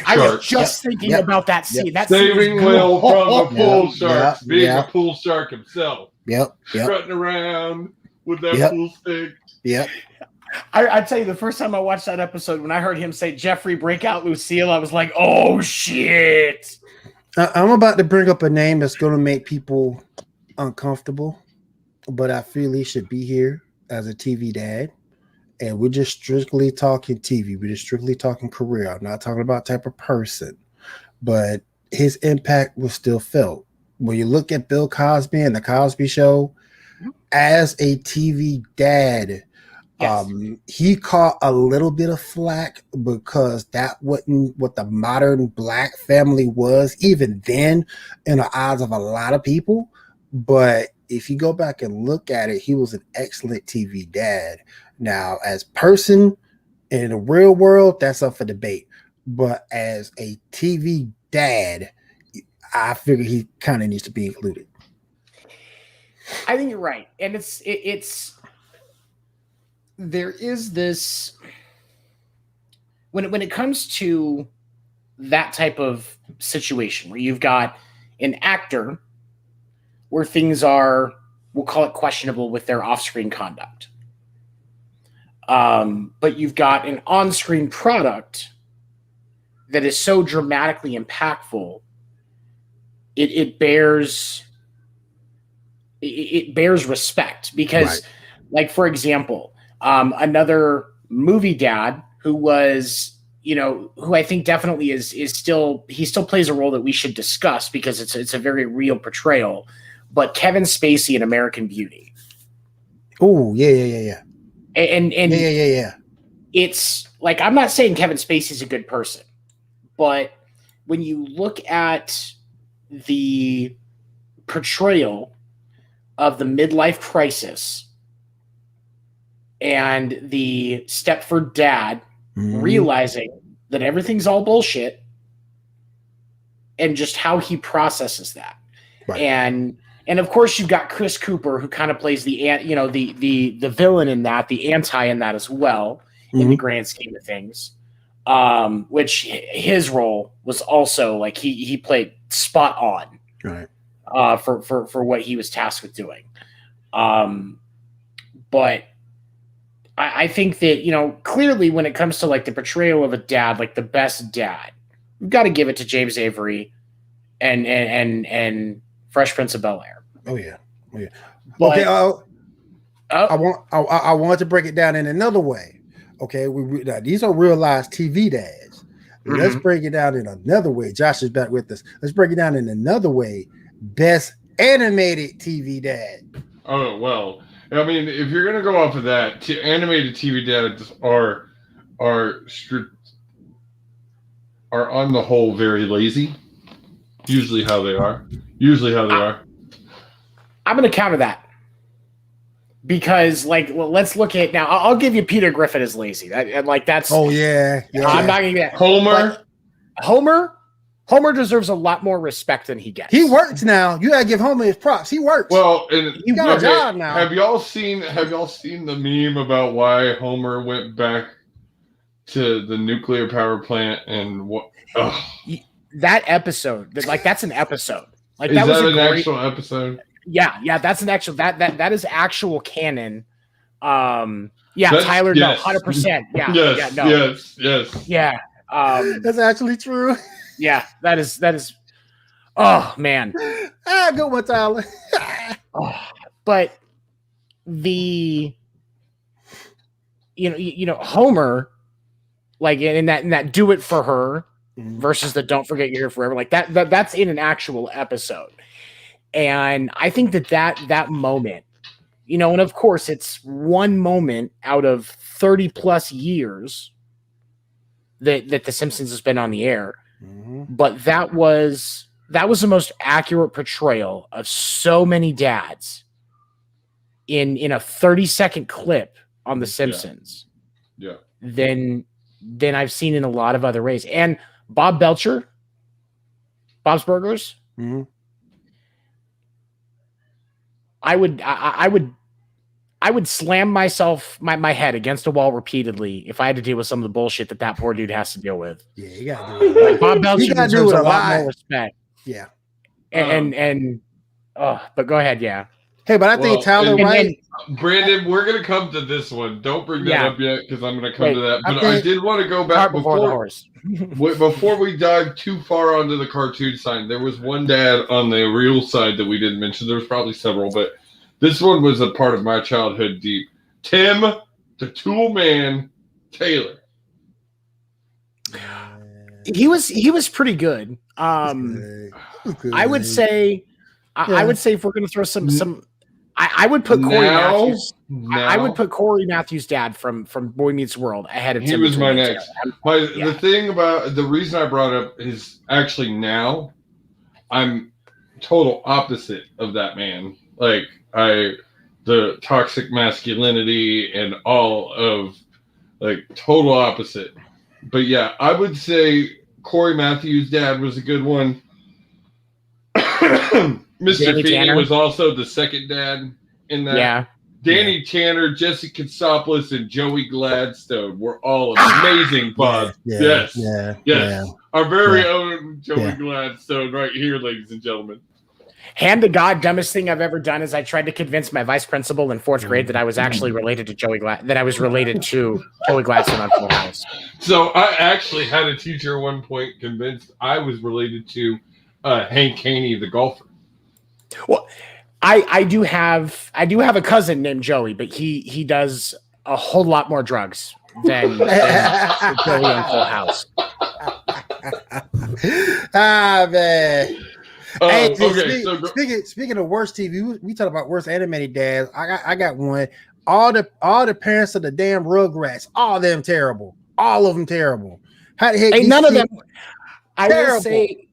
I was just thinking about that scene. That
Saving
scene
Will from the pool sharks, being a
Yep.
pool shark himself. Strutting around with that pool stick.
Yep.
I'd tell you, the first time I watched that episode, when I heard him say Jeffrey break out Lucille, I was like, oh shit.
I'm about to bring up a name that's going to make people uncomfortable, but I feel he should be here as a TV dad. And we're just strictly talking TV. We're just strictly talking career. I'm not talking about type of person, but his impact was still felt. When you look at Bill Cosby and the Cosby Show, as a TV dad, he caught a little bit of flack because that wasn't what the modern black family was, even then, in the eyes of a lot of people. But if you go back and look at it, he was an excellent TV dad. Now, as person in the real world, that's up for debate. But as a TV dad, I figure he kind of needs to be included.
I think you're right. And it's there is this when it comes to that type of situation where you've got an actor where things are, we'll call it questionable with their off-screen conduct. But you've got an on-screen product that is so dramatically impactful, it bears respect because, like, for example, another movie dad who was, who I think definitely is still, he still plays a role that we should discuss because it's a very real portrayal, but Kevin Spacey in American Beauty.
Oh, yeah.
And
yeah.
It's like, I'm not saying Kevin Spacey's a good person, but when you look at the portrayal of the midlife crisis and the Stepford dad realizing that everything's all bullshit and just how he processes that. And of course you've got Chris Cooper, who kind of plays the villain in that, the anti in that as well, in the grand scheme of things. Which his role was also like he played spot on, for what he was tasked with doing. But I think that, clearly when it comes to like the portrayal of a dad, like the best dad, we've got to give it to James Avery and Fresh Prince of Bel-Air.
Oh yeah.
But,
okay. I want to break it down in another way. Okay, now, these are realized TV dads. Let's break it down in another way. Josh is back with us. Let's break it down in another way. Best animated TV dad.
Oh well, I mean, if you're gonna go off of that, animated TV dads are on the whole very lazy. Usually how they are.
I'm going to counter that because, let's look at now. I'll give you Peter Griffin as lazy. That's.
Oh yeah.
I'm not going to get Homer deserves a lot more respect than he gets.
He works now. You gotta give Homer his props. He works.
Well, and
he got a job now.
Have y'all seen the meme about why Homer went back to the nuclear power plant and what?
That episode, that's an episode. Like
is
that was
an actual episode?
Yeah, that's an actual that is actual canon. Tyler, no, 100%.
Yes.
Yeah.
That's actually true.
Yeah, that is. Oh man.
Good one, Tyler.
But the Homer, like in that do it for her versus the don't forget you're here forever, like that's in an actual episode. And I think that moment, and of course it's one moment out of 30 plus years that the Simpsons has been on the air. But that was the most accurate portrayal of so many dads in a 30-second clip on the Simpsons.
Yeah.
Than I've seen in a lot of other ways. And Bob Belcher, Bob's Burgers. I would slam my head against a wall repeatedly if I had to deal with some of the bullshit that poor dude has to deal with.
Yeah, you gotta do it.
Like Bob Belcher deserves a lot more respect.
Yeah.
But go ahead, yeah.
Hey, but I think Tyler White.
Brandon, we're gonna come to this one. Don't bring that up yet, because I'm gonna come to that. But I did want to go back
before the horse.
Before we dive too far onto the cartoon side. There was one dad on the real side that we didn't mention. There was probably several, but this one was a part of my childhood deep. Tim, the Tool Man, Taylor.
He was pretty good. I would say, I would say if we're gonna throw some. I would put Corey Matthews. I would put Corey Matthews' dad from Boy Meets World ahead of Tim.
He was my next. The thing about the reason I brought up is actually now I'm total opposite of that man. Like the toxic masculinity and all of like total opposite. But yeah, I would say Corey Matthews' dad was a good one. Mr.
Danny
Feeney
Tanner
was also the second dad in that.
Yeah.
Danny Tanner, Jesse Katsopoulos, and Joey Gladstone were all amazing pods. Yes. Our very own Joey Gladstone right here, ladies and gentlemen.
Hand to God, dumbest thing I've ever done is I tried to convince my vice principal in 4th grade that I was actually related to Joey Gladstone on Full House.
So I actually had a teacher at one point convinced I was related to Hank Haney, the golfer.
Well, I do have a cousin named Joey, but he does a whole lot more drugs than Joey on Full House.
Man. Hey,
okay,
speaking of worst TV, we talk about worst animated dads. I got one. All the parents of the damn Rugrats, all of them terrible. All of them terrible. How the heck?
Hey, none of them. I will say,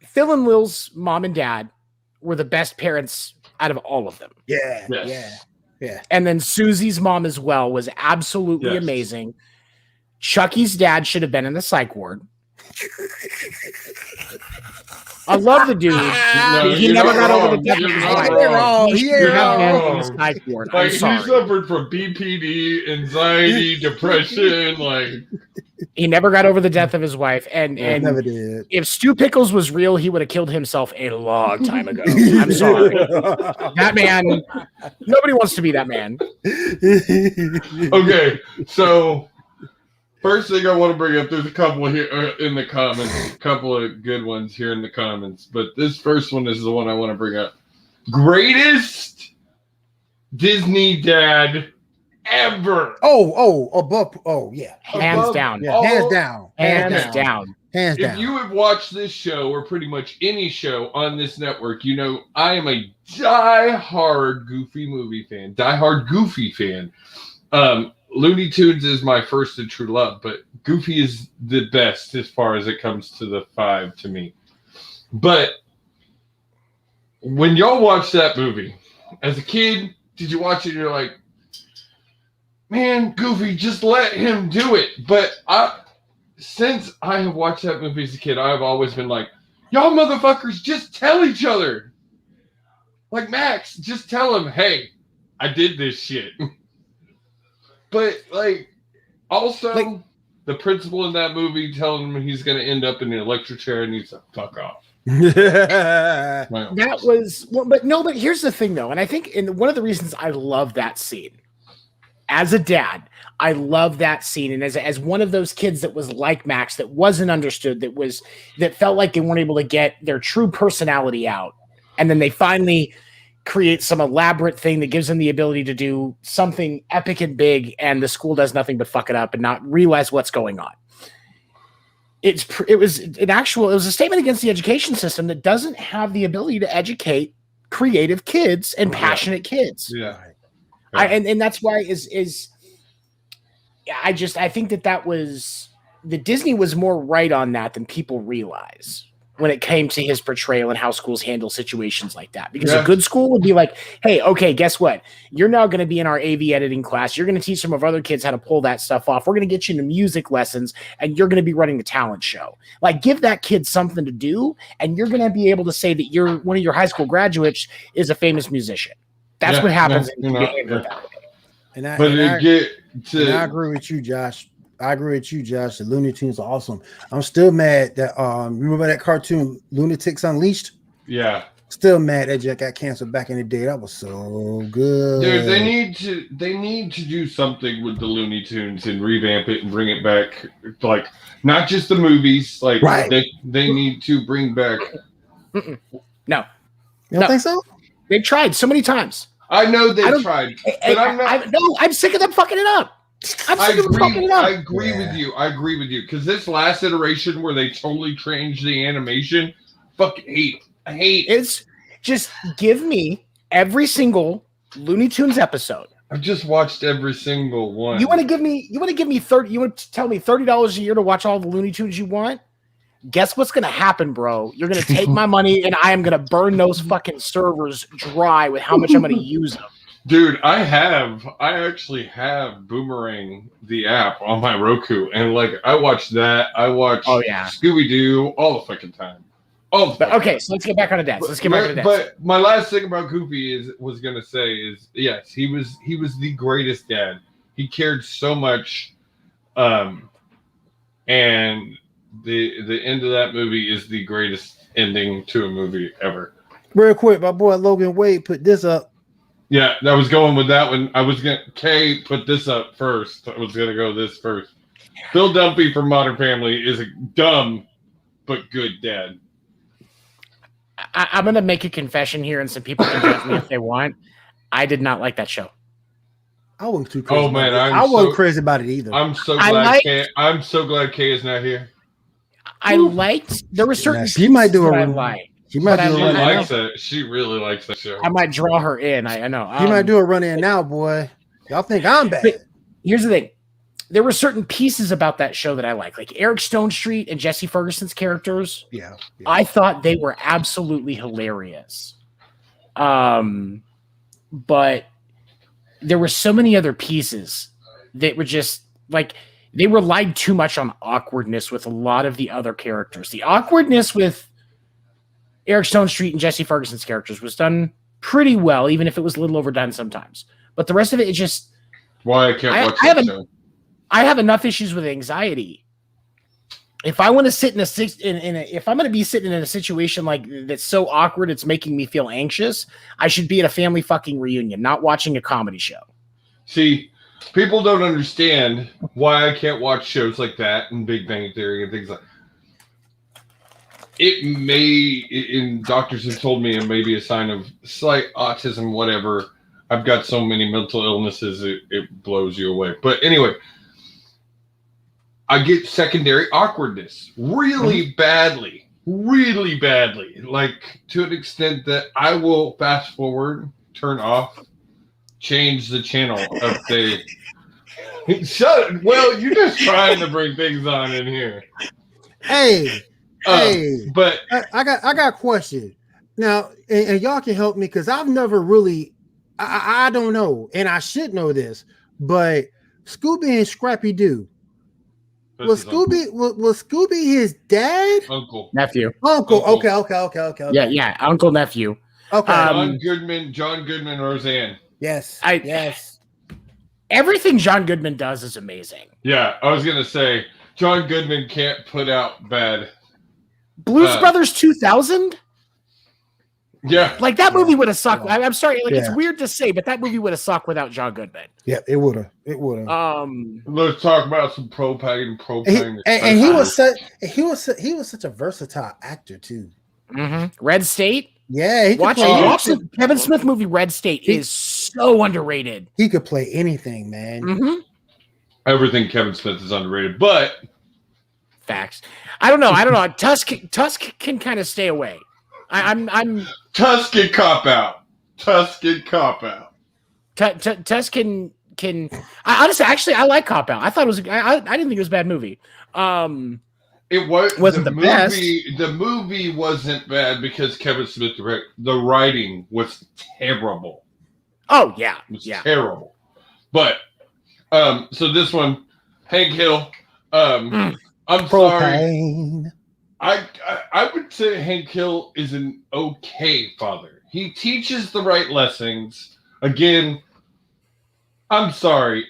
Phil and Will's mom and dad were the best parents out of all of them.
Yeah.
And then Susie's mom as well was absolutely amazing. Chucky's dad should have been in the psych ward. I love the dude. He never got over the death of his wife. He
suffered from BPD, anxiety, depression. Like
he never got over the death of his wife. And
never did.
If Stu Pickles was real, he would have killed himself a long time ago. I'm sorry. That man. Nobody wants to be that man.
Okay, so. First thing I want to bring up, there's a couple here in the comments, a couple of good ones here in the comments, but this first one is the one I want to bring up. Greatest Disney dad ever.
Hands down.
Hands down.
If you have watched this show or pretty much any show on this network, you know I am a die-hard Goofy fan. Looney Tunes is my first and true love, but Goofy is the best as far as it comes to the 5 to me. But when y'all watch that movie, as a kid, did you watch it and you're like, man, Goofy, just let him do it. But since I have watched that movie as a kid, I've always been like, y'all motherfuckers, just tell each other. Like Max, just tell him, hey, I did this shit. But, like, also, the principal in that movie telling him he's going to end up in an electric chair and needs to fuck off.
That was, but here's the thing, though. And I think one of the reasons I love that scene, as a dad, I love that scene. And as one of those kids that was like Max, that wasn't understood, that felt like they weren't able to get their true personality out. And then they finally create some elaborate thing that gives them the ability to do something epic and big, and the school does nothing but fuck it up and not realize what's going on. It was a statement against the education system that doesn't have the ability to educate creative kids and passionate kids.
Yeah.
And that's why I think that was that Disney was more right on that than people realize when it came to his portrayal and how schools handle situations like that. Because a good school would be like, hey, okay, guess what? You're now going to be in our AV editing class. You're going to teach some of other kids how to pull that stuff off. We're going to get you into music lessons, and you're going to be running the talent show. Like, give that kid something to do, and you're going to be able to say that you're one of your high school graduates is a famous musician. That's what happens.
And I agree with you, Josh. The Looney Tunes are awesome. I'm still mad that remember that cartoon Lunatics Unleashed?
Yeah.
Still mad that Jack got canceled back in the day. That was so good.
Dude, they need to do something with the Looney Tunes and revamp it and bring it back. Like, not just the movies. Like, they need to bring back.
No.
You don't think so?
They've tried so many times.
I know they've tried, but
I'm sick of them fucking it up.
I agree with you. Because this last iteration where they totally changed the animation, I hate.
It's just give me every single Looney Tunes episode.
I've just watched every single one.
You want to give me $30? You want to tell me $30 a year to watch all the Looney Tunes you want? Guess what's going to happen, bro? You're going to take my money and I am going to burn those fucking servers dry with how much I'm going to use them.
Dude, I actually have Boomerang the app on my Roku, and like I watch that. I watch Scooby-Doo all the fucking time.
Okay, so let's get back on the dance.
But my last thing about Goofy was gonna say is yes, he was the greatest dad. He cared so much, and the end of that movie is the greatest ending to a movie ever.
Real quick, my boy Logan Wade put this up.
Yeah, I was going with that one. I was gonna put this up first. I was gonna go this first. Bill Dumpy from Modern Family is a dumb but good dad.
I'm gonna make a confession here, and some people can judge me if they want. I did not like that show.
I wasn't too crazy.
Oh man,
I wasn't crazy about it either.
I'm so glad. I'm so glad Kay is not here.
I liked. There were certain.
She might do
I
a.
like.
She might do
a run in. She really likes that show.
I might draw her in. I know.
She might do a run in now, boy. Y'all think I'm bad?
Here's the thing. There were certain pieces about that show that I like Eric Stone Street and Jesse Ferguson's characters.
Yeah.
I thought they were absolutely hilarious. But there were so many other pieces that were just like they relied too much on awkwardness with a lot of the other characters. The awkwardness with Eric Stone Street and Jesse Ferguson's characters was done pretty well, even if it was a little overdone sometimes. But the rest of it just
why I can't watch that show.
I have enough issues with anxiety. If I want to sit if I'm going to be sitting in a situation like that's so awkward, it's making me feel anxious. I should be at a family fucking reunion, not watching a comedy show.
See, people don't understand why I can't watch shows like that and Big Bang Theory and things like that. It may, and doctors have told me, it may be a sign of slight autism, whatever. I've got so many mental illnesses, it blows you away. But anyway, I get secondary awkwardness really badly, like to an extent that I will fast forward, turn off, change the channel of the. Well, you're just trying to bring things on in here.
Hey,
but
I got a question now, and y'all can help me because I've never really, I don't know, and I should know this, but Scooby and Scrappy Doo. Was Scooby his dad?
Nephew.
Uncle. Okay.
Yeah. Uncle, nephew.
Okay.
John Goodman, Roseanne.
Yes.
Yes. Everything John Goodman does is amazing.
Yeah, I was gonna say John Goodman can't put out bad.
Blues Brothers 2000.
Yeah,
like that movie would have sucked. I'm sorry, it's weird to say, but that movie would have sucked without John Goodman.
Yeah, it would have.
Let's talk about some propane.
And he was such a versatile actor too.
Mm-hmm. Red State.
Yeah, he could
Watch
play.
the Kevin Smith movie Red State is so underrated.
He could play anything, man.
Mm-hmm.
Everything Kevin Smith is underrated, but
Facts. I don't know. Tusk can kind of stay away. I'm
Tusk can cop out. Tusk
can. Honestly, I like Cop Out. I thought it was. I didn't think it was a bad movie.
It wasn't the movie.
Best.
The movie wasn't bad because Kevin Smith directed. The writing was terrible.
Oh yeah,
It was terrible. But so this one, Hank Hill. I'm sorry. I would say Hank Hill is an okay father. He teaches the right lessons. Again, I'm sorry.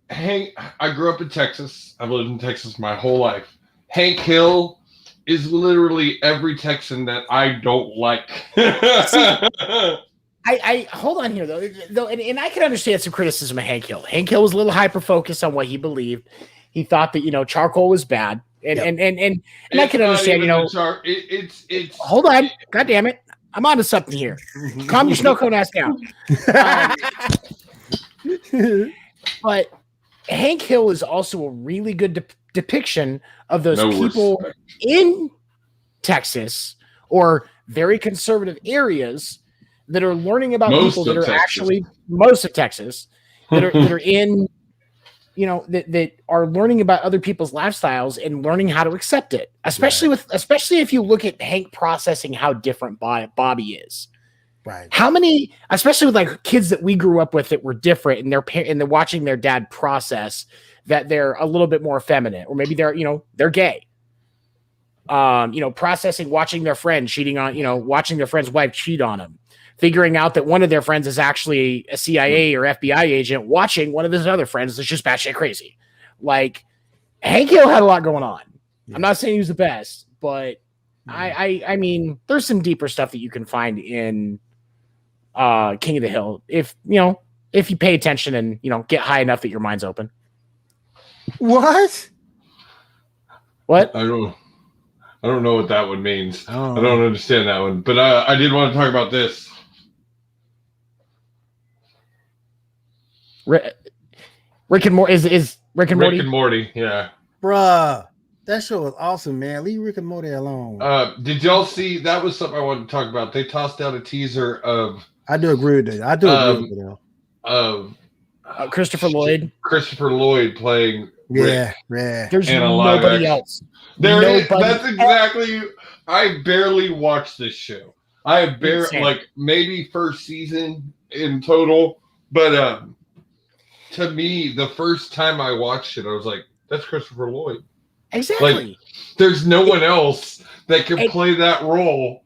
Hank, I grew up in Texas. I've lived in Texas my whole life. Hank Hill is literally every Texan that I don't like.
I hold on here though, and I can understand some criticism of Hank Hill. Hank Hill was a little hyper focused on what he believed. He thought that charcoal was bad, and I can understand.
It's
hold on, God damn it, I'm onto something here. Calm your snow cone ass down. But Hank Hill is also a really good depiction of those people in Texas or very conservative areas that are learning about people that are actually most of Texas that are in, that are learning about other people's lifestyles and learning how to accept it. Especially if you look at Hank processing how different Bobby is.
Right. How
many, especially with like kids that we grew up with that were different and they're watching their dad process that they're a little bit more feminine, or maybe they're gay. Processing, watching their friend cheating on, watching their friend's wife cheat on them, figuring out that one of their friends is actually a CIA or FBI agent, watching one of his other friends that's just batshit crazy. Like Hank Hill had a lot going on. Yeah. I'm not saying he was the best, but I mean, there's some deeper stuff that you can find in King of the Hill if you pay attention and get high enough that your mind's open.
What?
I don't know what that one means. Oh. I don't understand that one, but I did want to talk about this.
Rick and Morty is Rick and Morty.
Rick and Morty, yeah.
Bruh, that show was awesome, man. Leave Rick and Morty alone.
Did y'all see? That was something I wanted to talk about. They tossed out a teaser of.
I do agree with that. I do agree with that.
Of
Christopher Lloyd.
Christopher Lloyd playing.
Yeah.
There's nobody else.
That's exactly. I barely watched this show. I have barely maybe first season in total, but to me, the first time I watched it, I was like, "That's Christopher Lloyd."
Exactly.
Like, there's no one else that can play that role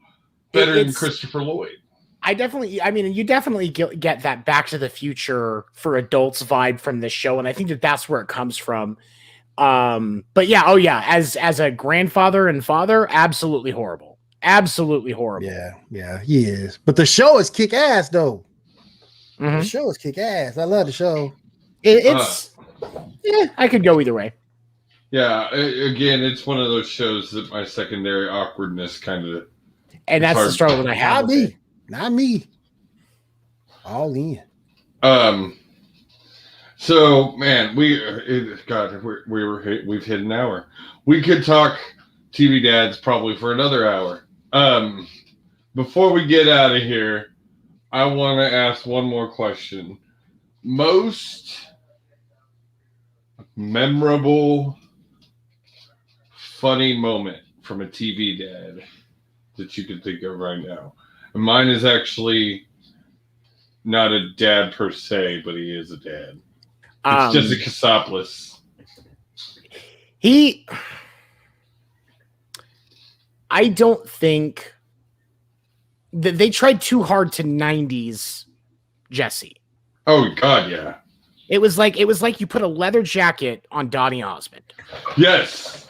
better than Christopher Lloyd.
You definitely get that Back to the Future for adults vibe from this show, and I think that's where it comes from. But yeah, as a grandfather and father, absolutely horrible. Yeah,
he is. But the show is kick ass though.
Mm-hmm.
The show is kick ass. I love the show.
I could go either way.
Yeah, again, it's one of those shows that my secondary awkwardness kind of.
And that's the struggle that I have.
Not me. All in.
So man, we've hit an hour. We could talk TV dads probably for another hour. Before we get out of here, I want to ask one more question. Most memorable, funny moment from a TV dad that you can think of right now. And mine is actually not a dad per se, but he is a dad. It's Jesse Kasopoulos.
I don't think that they tried too hard to 90s Jesse.
Oh God, yeah.
It was like you put a leather jacket on Donny Osmond.
Yes.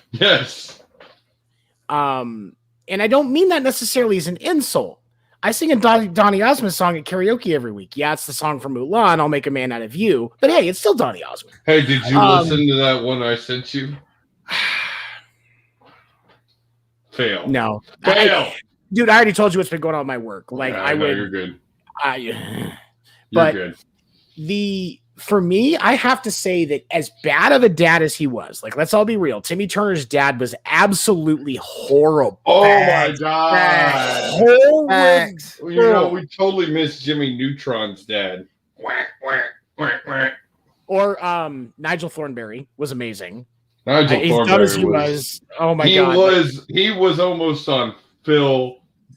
And I don't mean that necessarily as an insult. I sing a Donny Osmond song at karaoke every week. Yeah, it's the song from Mulan, I'll Make a Man Out of You. But hey, it's still Donny Osmond.
Hey, did you listen to that one I sent you? Fail.
No.
Fail.
dude, I already told you what's been going on in my work. Like
Yeah,
I
know
would,
you're good.
I,
You're
but
good.
for me, I have to say that as bad of a dad as he was, like, let's all be real. Timmy Turner's dad was absolutely horrible.
Oh
Facts.
my god!
Horrible.
Facts.
Well, you know, we totally missed Jimmy Neutron's dad. Whack, whack, whack, whack.
Or Nigel Thornberry was amazing.
Nigel
As dumb as he was. Oh my god!
He was almost on Philip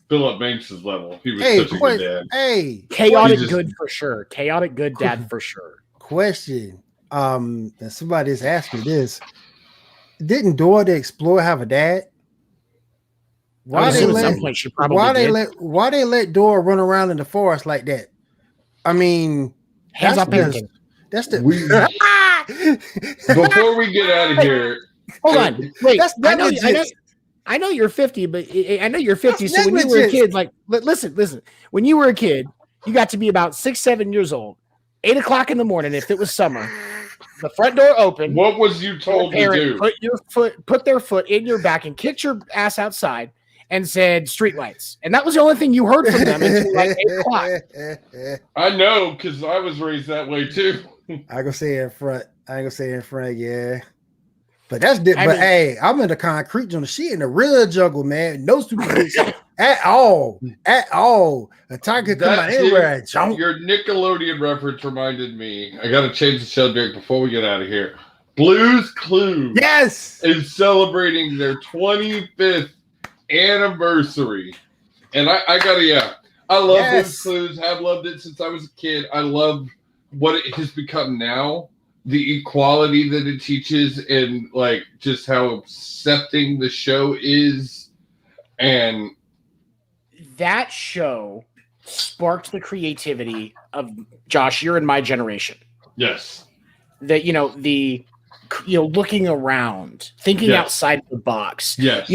Banks's level. He was such a good dad.
Hey,
Chaotic good for sure. Chaotic good dad for sure.
Question. And somebody just asked me this. Didn't Dora the Explorer have a dad?
Why they let, at some point she probably
why they let Dora run around in the forest like that? I mean,
hands up,
that's the
before we get out of here.
Hold on. Wait, I know you're 50, but I know you're 50. So when you were a kid, like, listen, when you were a kid, you got to be about 6, 7 years old, 8 o'clock in the morning. If it was summer, the front door opened.
What was you told to do?
Put their foot in your back and kicked your ass outside and said streetlights. And that was the only thing you heard from them until like 8 o'clock.
I know, because I was raised that way too.
I gonna say in front. Yeah. But that's different. But hey, I'm in the concrete jungle. She in the real jungle, man. No supervision at all. A tiger come out anywhere and jump.
Your Nickelodeon reference reminded me. I got to change the subject before we get out of here. Blue's Clues,
yes,
is celebrating their 25th anniversary, and I gotta, I love Blue's Clues. Have loved it since I was a kid. I love what it has become now. The equality that it teaches and like just how accepting the show is. And
that show sparked the creativity of Josh. You're in my generation.
Yes.
That, looking around, thinking outside the box.
Yes.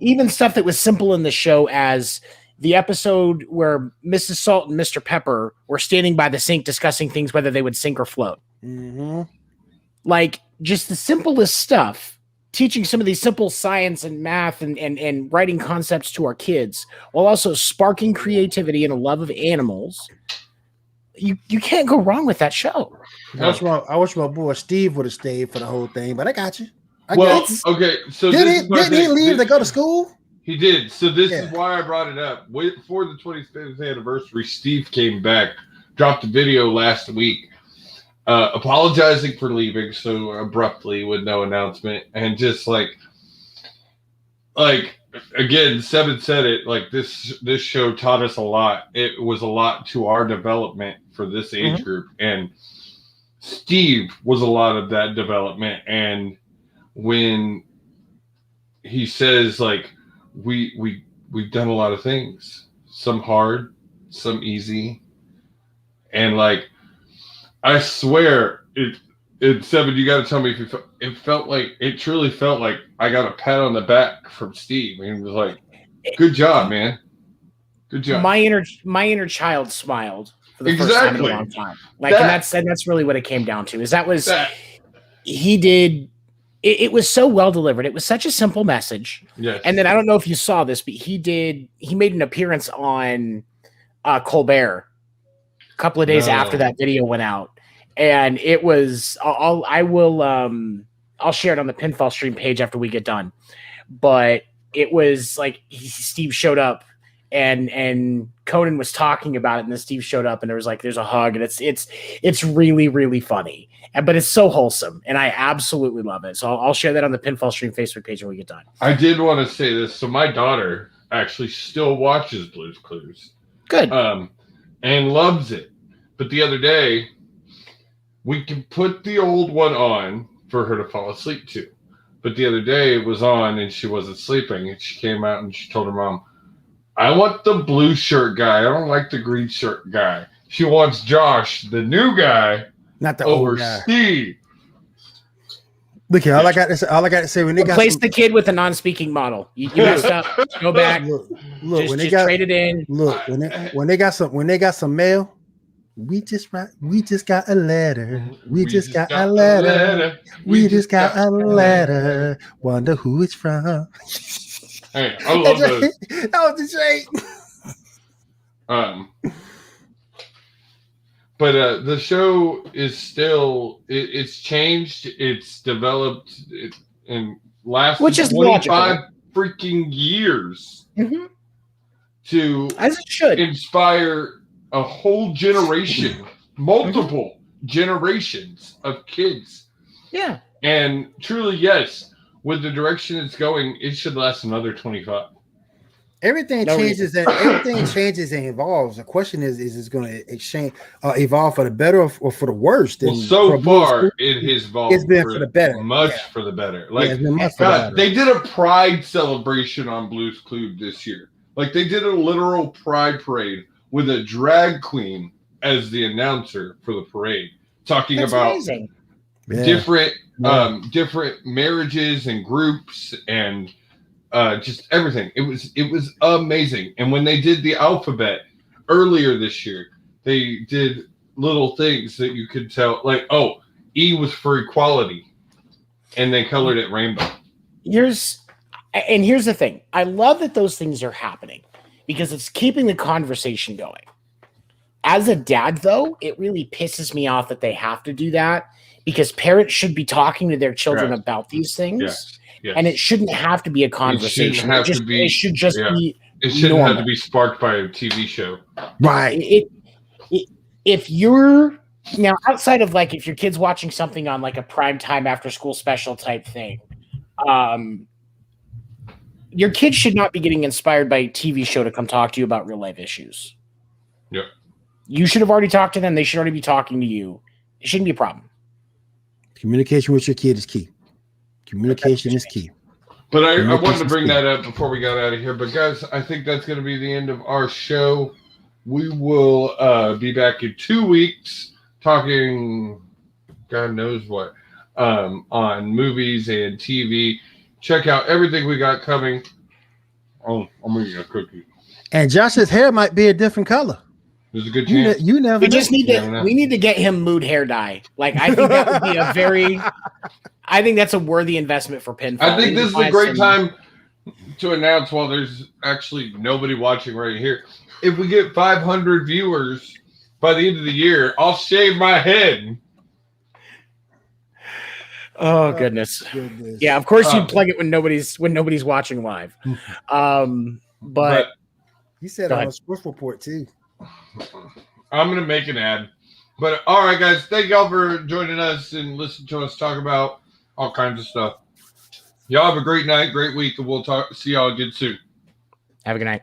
Even stuff that was simple in the show, as the episode where Mrs. Salt and Mr. Pepper were standing by the sink discussing things, whether they would sink or float.
Mm-hmm.
Like just the simplest stuff, teaching some of these simple science and math and writing concepts to our kids, while also sparking creativity and a love of animals. You can't go wrong with that show.
I wish my boy Steve would have stayed for the whole thing, but I got you.
Okay. So
didn't he leave to go to school?
He did. So this is why I brought it up. For the 25th anniversary, Steve came back, dropped a video last week, apologizing for leaving so abruptly with no announcement, and just like again, Seven said it. Like this show taught us a lot. It was a lot to our development for this age group, and Steve was a lot of that development. And when he says like we've done a lot of things, some hard, some easy, and like I swear it Seven, you got to tell me if it truly felt like I got a pat on the back from Steve. And he was like, "Good job, man. Good job."
My inner child smiled for the first time in a long time. And that's really what it came down to. He did. It was so well delivered. It was such a simple message.
Yes.
And then I don't know if you saw this, but he made an appearance on Colbert a couple of days after that video went out. And it was, I'll share it on the Pinfall Stream page after we get done. But it was like Steve showed up and Conan was talking about it, and then Steve showed up and there's a hug, and it's really, really funny. But it's so wholesome, and I absolutely love it. So I'll share that on the Pinfall Stream Facebook page when we get done.
I did want to say this. So my daughter actually still watches Blue's Clues.
Good.
And loves it. But the other day, we can put the old one on for her to fall asleep to. But the other day it was on and she wasn't sleeping, and she came out and she told her mom, "I want the blue shirt guy. I don't like the green shirt guy." She wants Josh, the new guy,
not the
over
old guy.
Steve.
Look here, all I got to say when they
replace the kid with a non-speaking model. You messed up. Go back.
Look,
just, when they got trade it in.
Look, when they got some mail. We just got a letter. We just got a letter. We just got a letter. Wonder who it's from.
Hey, I love those.
That was the shade.
But the show is still it's changed, it's developed, and lasted
Which is
25 freaking years to
as it should
inspire a whole generation, multiple generations of kids.
Yeah.
And truly, yes, with the direction it's going, it should last another 25.
Everything changes and everything changes and evolves. The question is it going to evolve for the better or for the worse?
Well, so far it has evolved.
It's been for the better,
much for the better. Like,
it's been much for the better.
They did a pride celebration on Blue's Clues this year. Like, they did a literal pride parade with a drag queen as the announcer for the parade, talking about different different marriages and groups and just everything. It was amazing. And when they did the alphabet earlier this year, they did little things that you could tell, like, oh, E was for equality, and they colored it rainbow.
Here's the thing. I love that those things are happening because it's keeping the conversation going. As a dad, though, it really pisses me off that they have to do that because parents should be talking to their children about these things.
Yes.
And it shouldn't have to be a conversation. It should just be.
It shouldn't have to be sparked by a TV show.
Right.
If you're now outside of like if your kid's watching something on like a primetime after school special type thing, your kid should not be getting inspired by a TV show to come talk to you about real life issues.
Yep.
You should have already talked to them. They should already be talking to you. It shouldn't be a problem.
Communication with your kid is key. Communication is key.
But I wanted to bring that up before we got out of here. But guys, I think that's going to be the end of our show. We will be back in 2 weeks talking God knows what on movies and TV. Check out everything we got coming. Oh, I'm eating a cookie.
And Josh's hair might be a different color.
There's a good chance.
You never.
We need to get him mood hair dye. Like, I think that would be a very. I think that's a worthy investment for Pinfall.
I think this is a great time to announce while there's actually nobody watching right here. If we get 500 viewers by the end of the year, I'll shave my head.
Oh goodness. Yeah, of course you plug it when nobody's watching live. But
you said on a sports report too.
I'm gonna make an ad. But all right, guys, thank y'all for joining us and listening to us talk about all kinds of stuff. Y'all have a great night, great week, and we'll see y'all again soon.
Have a good night.